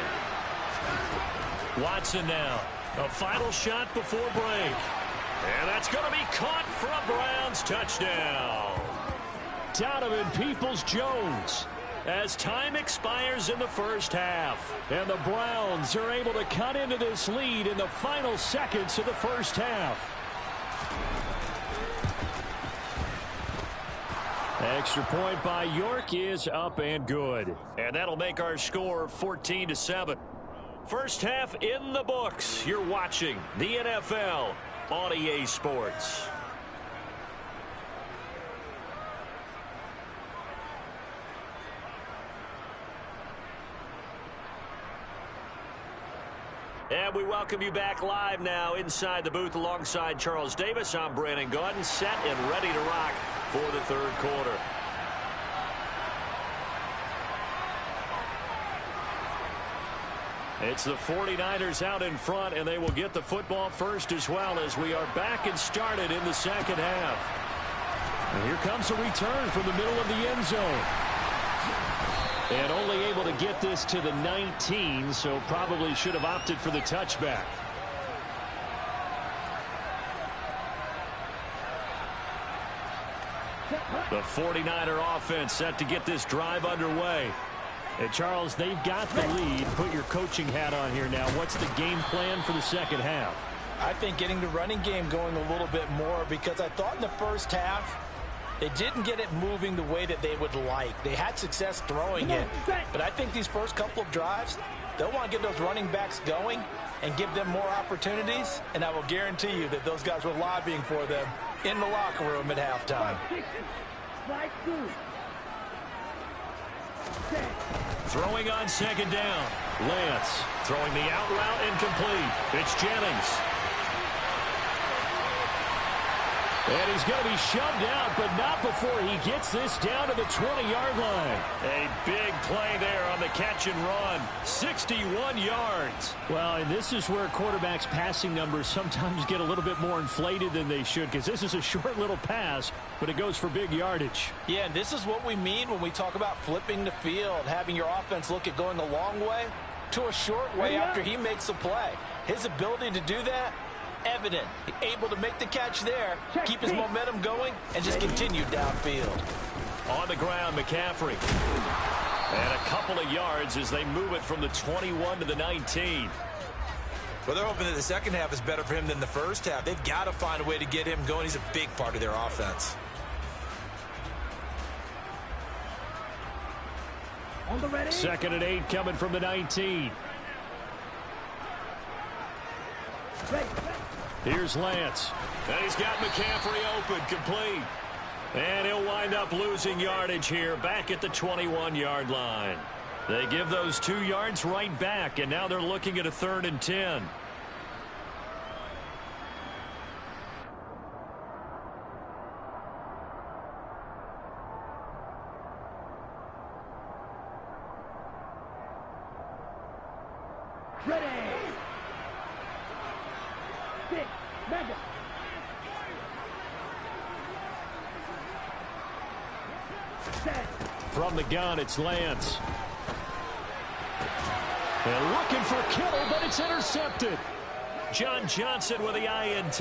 Watson now. A final shot before break. And that's going to be caught for a Browns touchdown. Donovan Peoples-Jones as time expires in the first half. And the Browns are able to cut into this lead in the final seconds of the first half. Extra point by York is up and good. And that'll make our score 14-7. First half in the books. You're watching the NFL on EA Sports. And we welcome you back live now inside the booth alongside Charles Davis. I'm Brandon Gaudin, set and ready to rock for the third quarter. It's the 49ers out in front, and they will get the football first as well as we are back and started in the second half. And here comes a return from the middle of the end zone. And only able to get this to the 19, so probably should have opted for the touchback. The 49er offense set to get this drive underway. And Charles, they've got the lead. Put your coaching hat on here now. What's the game plan for the second half? I think getting the running game going a little bit more, because I thought in the first half they didn't get it moving the way that they would like. They had success throwing it, but I think these first couple of drives, they'll want to get those running backs going and give them more opportunities, and I will guarantee you that those guys were lobbying for them in the locker room at halftime. Throwing on second down. Lance throwing the out route incomplete. It's Jennings. And he's going to be shoved out, but not before he gets this down to the 20-yard line. A big play there on the catch and run. 61 yards. Well, and this is where quarterbacks' passing numbers sometimes get a little bit more inflated than they should, because this is a short little pass, but it goes for big yardage. Yeah, and this is what we mean when we talk about flipping the field, having your offense look at going a long way to a short way after he makes a play. His ability to do that, evident. Able to make the catch there, keep his momentum going, and just continue downfield. On the ground, McCaffrey. And a couple of yards as they move it from the 21 to the 19. Well, they're hoping that the second half is better for him than the first half. They've got to find a way to get him going. He's a big part of their offense. On the ready. 2nd and 8 coming from the 19. Here's Lance. And he's got McCaffrey open, complete. And he'll wind up losing yardage here back at the 21-yard line. They give those 2 yards right back, and now they're looking at a 3rd and 10. Ready. Six. Mega. From the gun, it's Lance. And looking for Kittle, but it's intercepted. John Johnson with the INT.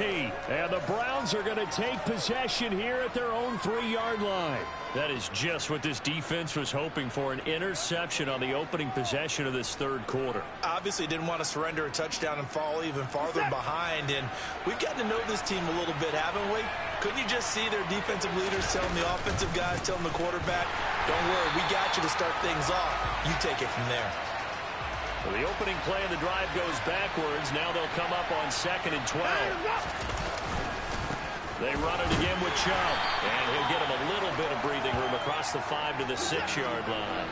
And the Browns are going to take possession here at their own 3-yard line. That is just what this defense was hoping for, an interception on the opening possession of this third quarter. Obviously didn't want to surrender a touchdown and fall even farther behind. And we've gotten to know this team a little bit, haven't we? Couldn't you just see their defensive leaders telling the offensive guys, telling the quarterback, don't worry, we got you to start things off. You take it from there. Well, the opening play of the drive goes backwards. Now they'll come up on 2nd and 12. They run it again with Chubb. And he'll get him a little bit of breathing room across the 5 to the 6-yard line.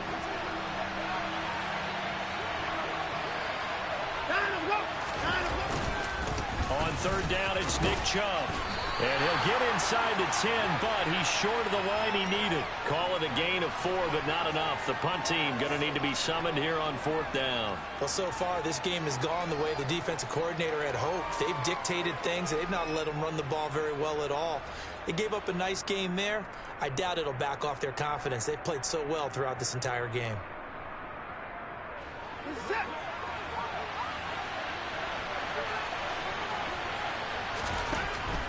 On 3rd down, it's Nick Chubb. And he'll get inside the 10, but he's short of the line he needed. Call it a gain of 4, but not enough. The punt team going to need to be summoned here on 4th down. Well, so far, this game has gone the way the defensive coordinator had hoped. They've dictated things. They've not let them run the ball very well at all. They gave up a nice game there. I doubt it'll back off their confidence. They've played so well throughout this entire game.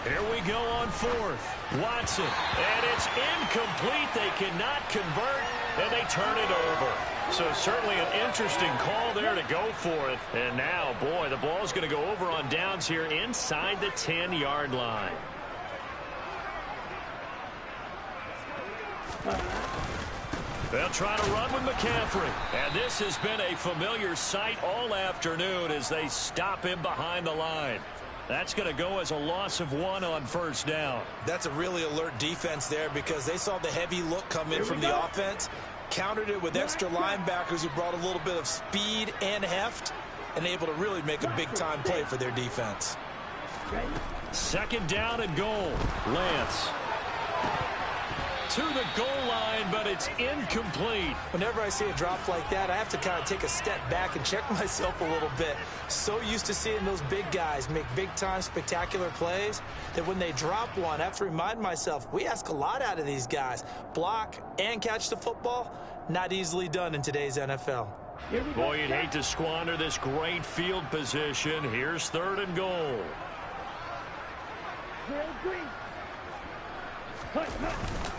Here we go on 4th. Watson. And it's incomplete. They cannot convert, and they turn it over. So certainly an interesting call there to go for it. And now, boy, the ball's going to go over on downs here inside the 10-yard line. They'll try to run with McCaffrey. And this has been a familiar sight all afternoon as they stop him behind the line. That's going to go as a loss of 1 on 1st down. That's a really alert defense there because they saw the heavy look come in from the offense, countered it with extra linebackers who brought a little bit of speed and heft, and able to really make a big-time play for their defense. 2nd down and goal. Lance. To the goal line, but it's incomplete. Whenever I see a drop like that, I have to kind of take a step back and check myself a little bit. So used to seeing those big guys make big-time spectacular plays that when they drop one, I have to remind myself, we ask a lot out of these guys. Block and catch the football, not easily done in today's NFL. Boy, you'd hate to squander this great field position. Here's 3rd and goal.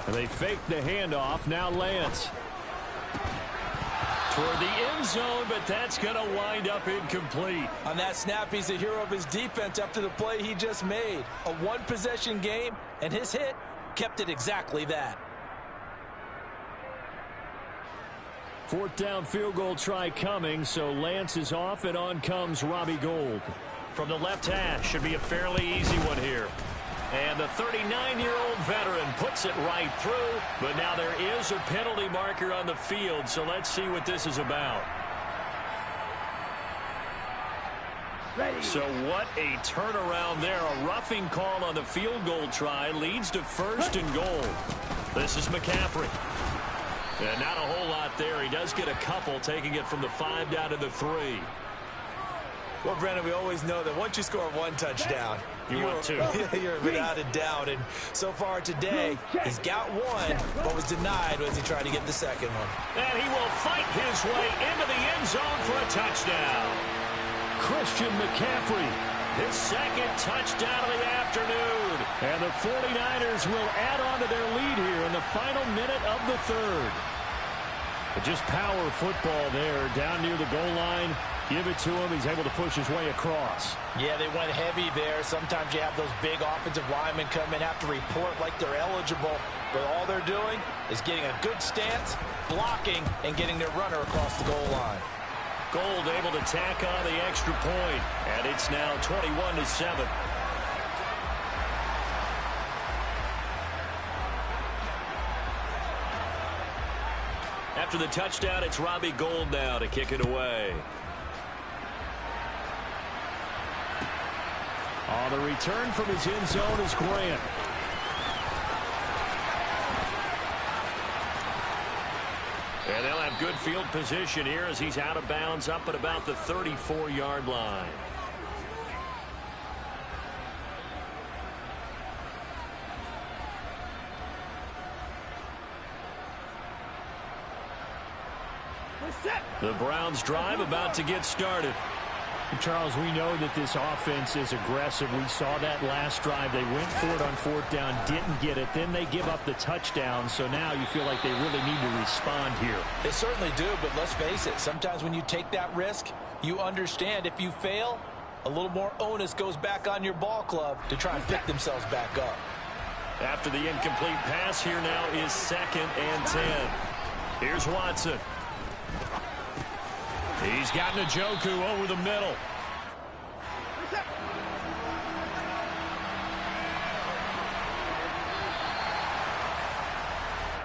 And they fake the handoff. Now Lance. Toward the end zone, but that's going to wind up incomplete. On that snap, he's the hero of his defense after the play he just made. A one-possession game, and his hit kept it exactly that. 4th down field goal try coming, so Lance is off, and on comes Robbie Gould. From the left hash, should be a fairly easy one here. And the 39-year-old veteran puts it right through, but now there is a penalty marker on the field, so let's see what this is about. So what a turnaround there. A roughing call on the field goal try leads to 1st and goal. This is McCaffrey. And not a whole lot there. He does get a couple, taking it from the 5 down to the 3. Well, Brennan, we always know that once you score 1 touchdown, want two. You're without a doubt. And so far today, he's got 1, but was denied as he tried to get the 2nd one. And he will fight his way into the end zone for a touchdown. Christian McCaffrey, his 2nd touchdown of the afternoon. And the 49ers will add on to their lead here in the final minute of the 3rd. But just power football there down near the goal line. Give it to him. He's able to push his way across. Yeah, they went heavy there. Sometimes you have those big offensive linemen come in, have to report like they're eligible. But all they're doing is getting a good stance, blocking, and getting their runner across the goal line. Gould able to tack on the extra point. And it's now 21-7. After the touchdown, it's Robbie Gould now to kick it away. On the return from his end zone is Grant. And they'll have good field position here as he's out of bounds up at about the 34-yard line. Set. The Browns drive about to get started. Charles, we know that this offense is aggressive. We saw that last drive. They went for it on fourth down, didn't get it. Then they give up the touchdown. So now you feel like they really need to respond here. They certainly do, but let's face it. Sometimes when you take that risk, you understand if you fail, a little more onus goes back on your ball club to try and pick themselves back up. After the incomplete pass, here now is 2nd and 10. Here's Watson. He's got Njoku over the middle.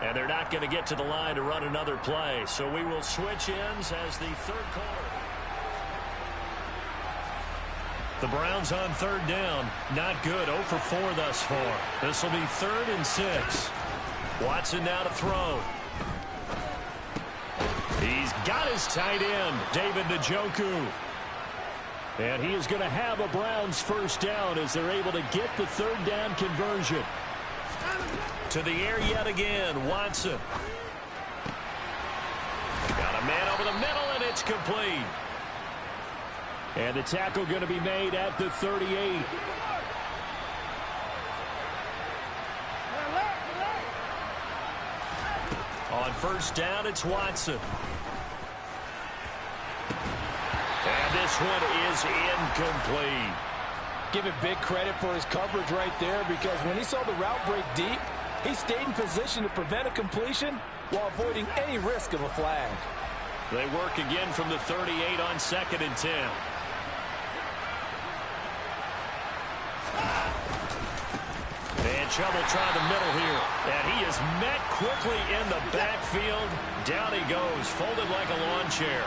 And they're not going to get to the line to run another play. So we will switch ends as the third quarter. The Browns on 3rd down. Not good. 0 for 4 thus far. This will be 3rd and 6. Watson now to throw. He's got his tight end, David Njoku. And he is going to have a Browns first down as they're able to get the 3rd down conversion. To the air yet again, Watson. Got a man over the middle, and it's complete. And the tackle going to be made at the 38. On first down, it's Watson. And this one is incomplete. Give it big credit for his coverage right there, because when he saw the route break deep, he stayed in position to prevent a completion while avoiding any risk of a flag. They work again from the 38 on 2nd and 10. And Chubb try the middle here. And he is met quickly in the backfield. Down he goes, folded like a lawn chair.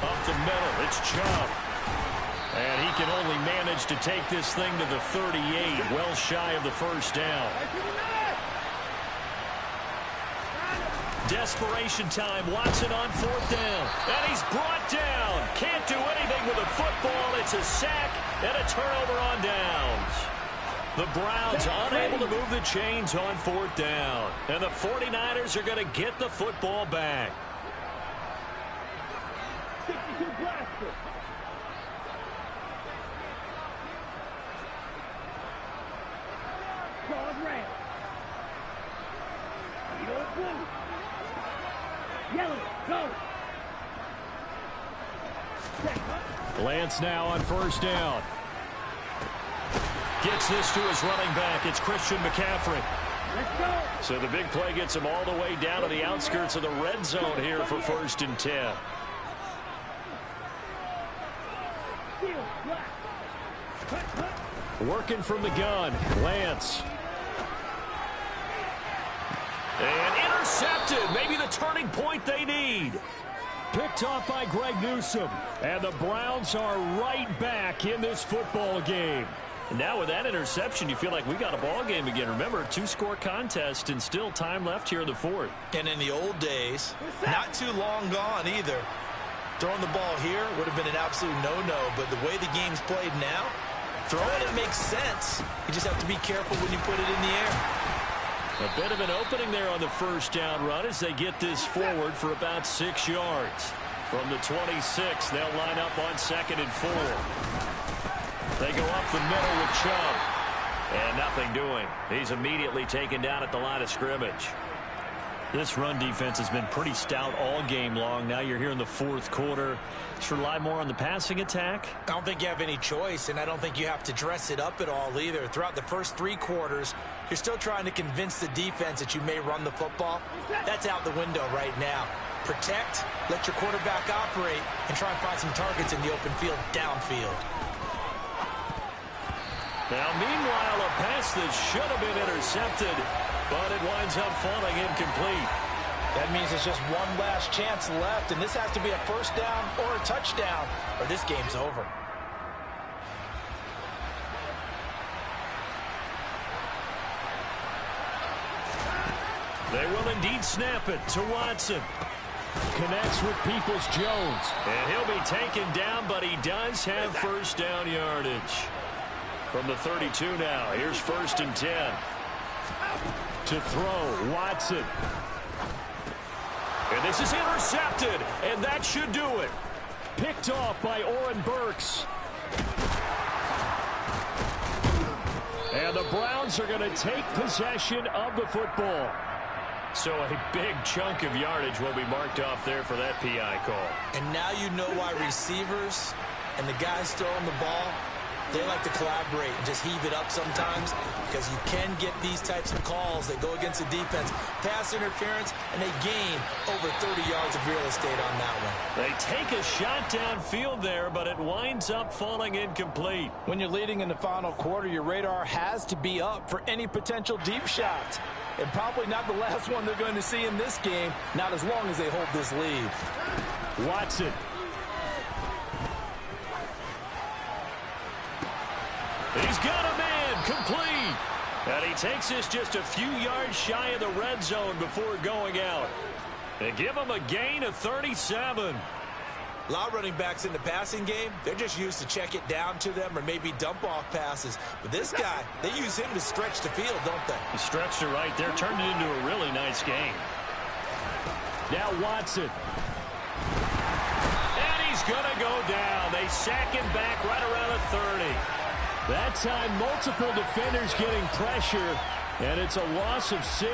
Up the middle, it's Chubb. And he can only manage to take this thing to the 38, well shy of the first down. Desperation time, Watson on 4th down. And he's brought down. Can't do anything with a football. It's a sack and a turnover on downs. The Browns unable to move the chains on 4th down. And the 49ers are going to get the football back. Lance now on first down. Gets this to his running back. It's Christian McCaffrey. So the big play gets him all the way down to the outskirts of the red zone here for 1st and 10. Working from the gun, Lance. And intercepted. Maybe the turning point they need. Picked off by Greg Newsome. And the Browns are right back in this football game. And now with that interception, you feel like we got a ball game again. Remember, 2-score contest and still time left here in the 4th. And in the old days, not too long gone either. Throwing the ball here would have been an absolute no-no, but the way the game's played now, throwing it makes sense. You just have to be careful when you put it in the air. A bit of an opening there on the first down run as they get this forward for about 6 yards. From the 26, they'll line up on 2nd and 4. They go up the middle with Chubb. And nothing doing. He's immediately taken down at the line of scrimmage. This run defense has been pretty stout all game long. Now you're here in the 4th quarter. Let's rely more on the passing attack. I don't think you have any choice, and I don't think you have to dress it up at all either. Throughout the first 3 quarters, you're still trying to convince the defense that you may run the football. That's out the window right now. Protect, let your quarterback operate, and try and find some targets in the open field downfield. Now, meanwhile, a pass that should have been intercepted, but it winds up falling incomplete. That means there's just one last chance left, and this has to be a first down or a touchdown, or this game's over. They will indeed He'd snap it to Watson. Connects with Peoples-Jones. And he'll be taken down, but he does have first down yardage. From the 32 now, here's 1st and 10. To throw, Watson. And this is intercepted, and that should do it. Picked off by Oren Burks. And the Browns are going to take possession of the football. So a big chunk of yardage will be marked off there for that PI call. And now you know why receivers and the guys throwing the ball, they like to collaborate and just heave it up sometimes, because you can get these types of calls that go against the defense, pass interference, and they gain over 30 yards of real estate on that one. They take a shot downfield there, but it winds up falling incomplete. When you're leading in the final quarter, your radar has to be up for any potential deep shots. And probably not the last one they're going to see in this game, not as long as they hold this lead. Watson. He's got a man, complete. And he takes this just a few yards shy of the red zone before going out. They give him a gain of 37. A lot of running backs in the passing game, they're just used to check it down to them or maybe dump off passes. But this guy, they use him to stretch the field, don't they? He stretched it right there, turned it into a really nice game. Now Watson. And he's going to go down. They sack him back right around the 30. That time, multiple defenders getting pressure, and it's a loss of 6.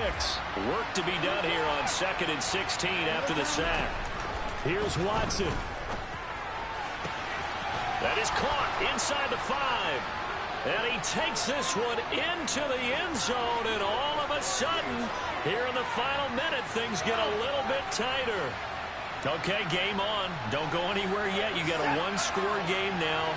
Work to be done here on 2nd and 16 after the sack. Here's Watson. That is caught inside the 5. And he takes this one into the end zone, and all of a sudden, here in the final minute, things get a little bit tighter. Okay, game on. Don't go anywhere yet. You got a one-score game now.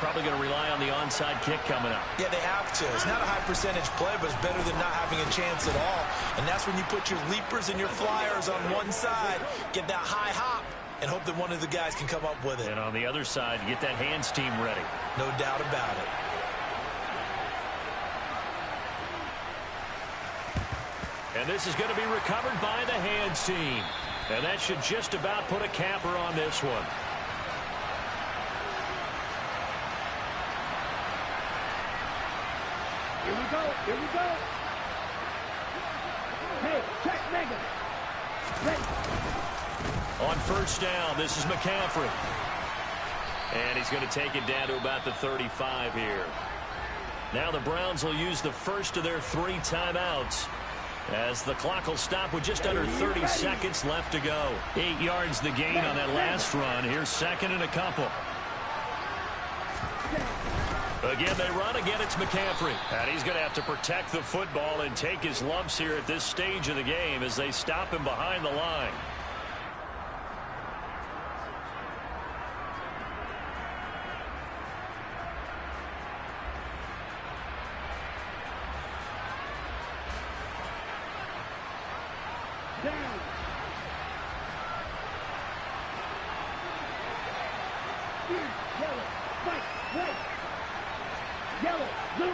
Probably going to rely on the onside kick coming up. Yeah, they have to. It's not a high percentage play, but it's better than not having a chance at all. And that's when you put your leapers and your flyers on one side, get that high hop, and hope that one of the guys can come up with it. And on the other side, get that hands team ready. No doubt about it. And this is going to be recovered by the hands team. And that should just about put a capper on this one. Here we go. Here we go. Hey, check Megan. Ready. On 1st down, this is McCaffrey. And he's going to take it down to about the 35 here. Now the Browns will use the first of their 3 timeouts, as the clock will stop with just under 30 seconds left to go. 8 yards the gain on that last run. Here's 2nd and a couple. Again, they run. Again, it's McCaffrey. And he's going to have to protect the football and take his lumps here at this stage of the game as they stop him behind the line. Down. Yellow. Fight. Right. Yellow. Blue.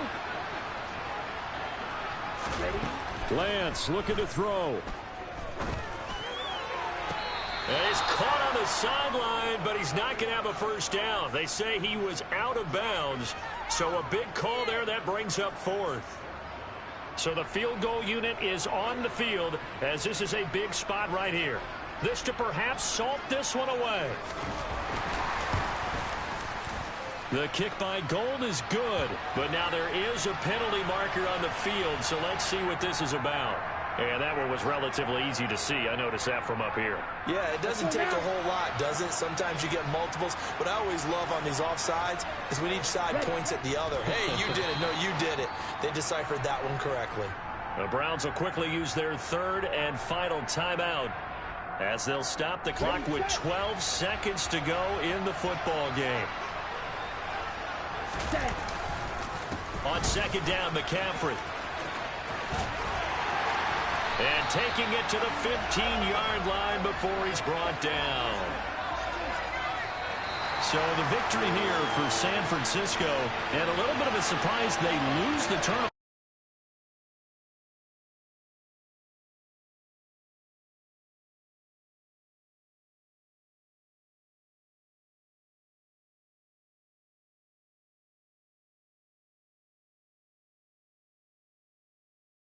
Ready. Lance looking to throw. And he's caught on the sideline, but he's not going to have a first down. They say he was out of bounds, so a big call there. That brings up 4th. So the field goal unit is on the field, as this is a big spot right here. This to perhaps salt this one away. The kick by Gold is good, but now there is a penalty marker on the field, so let's see what this is about. And that one was relatively easy to see. I noticed that from up here. Yeah, it doesn't take a whole lot, does it? Sometimes you get multiples. What I always love on these offsides is when each side points at the other. Hey, you did it. No, you did it. They deciphered that one correctly. The Browns will quickly use their 3rd and final timeout, as they'll stop the clock with 12 seconds to go in the football game. On 2nd down, McCaffrey. And taking it to the 15-yard line before he's brought down. So the victory here for San Francisco, and a little bit of a surprise, they lose the turnover.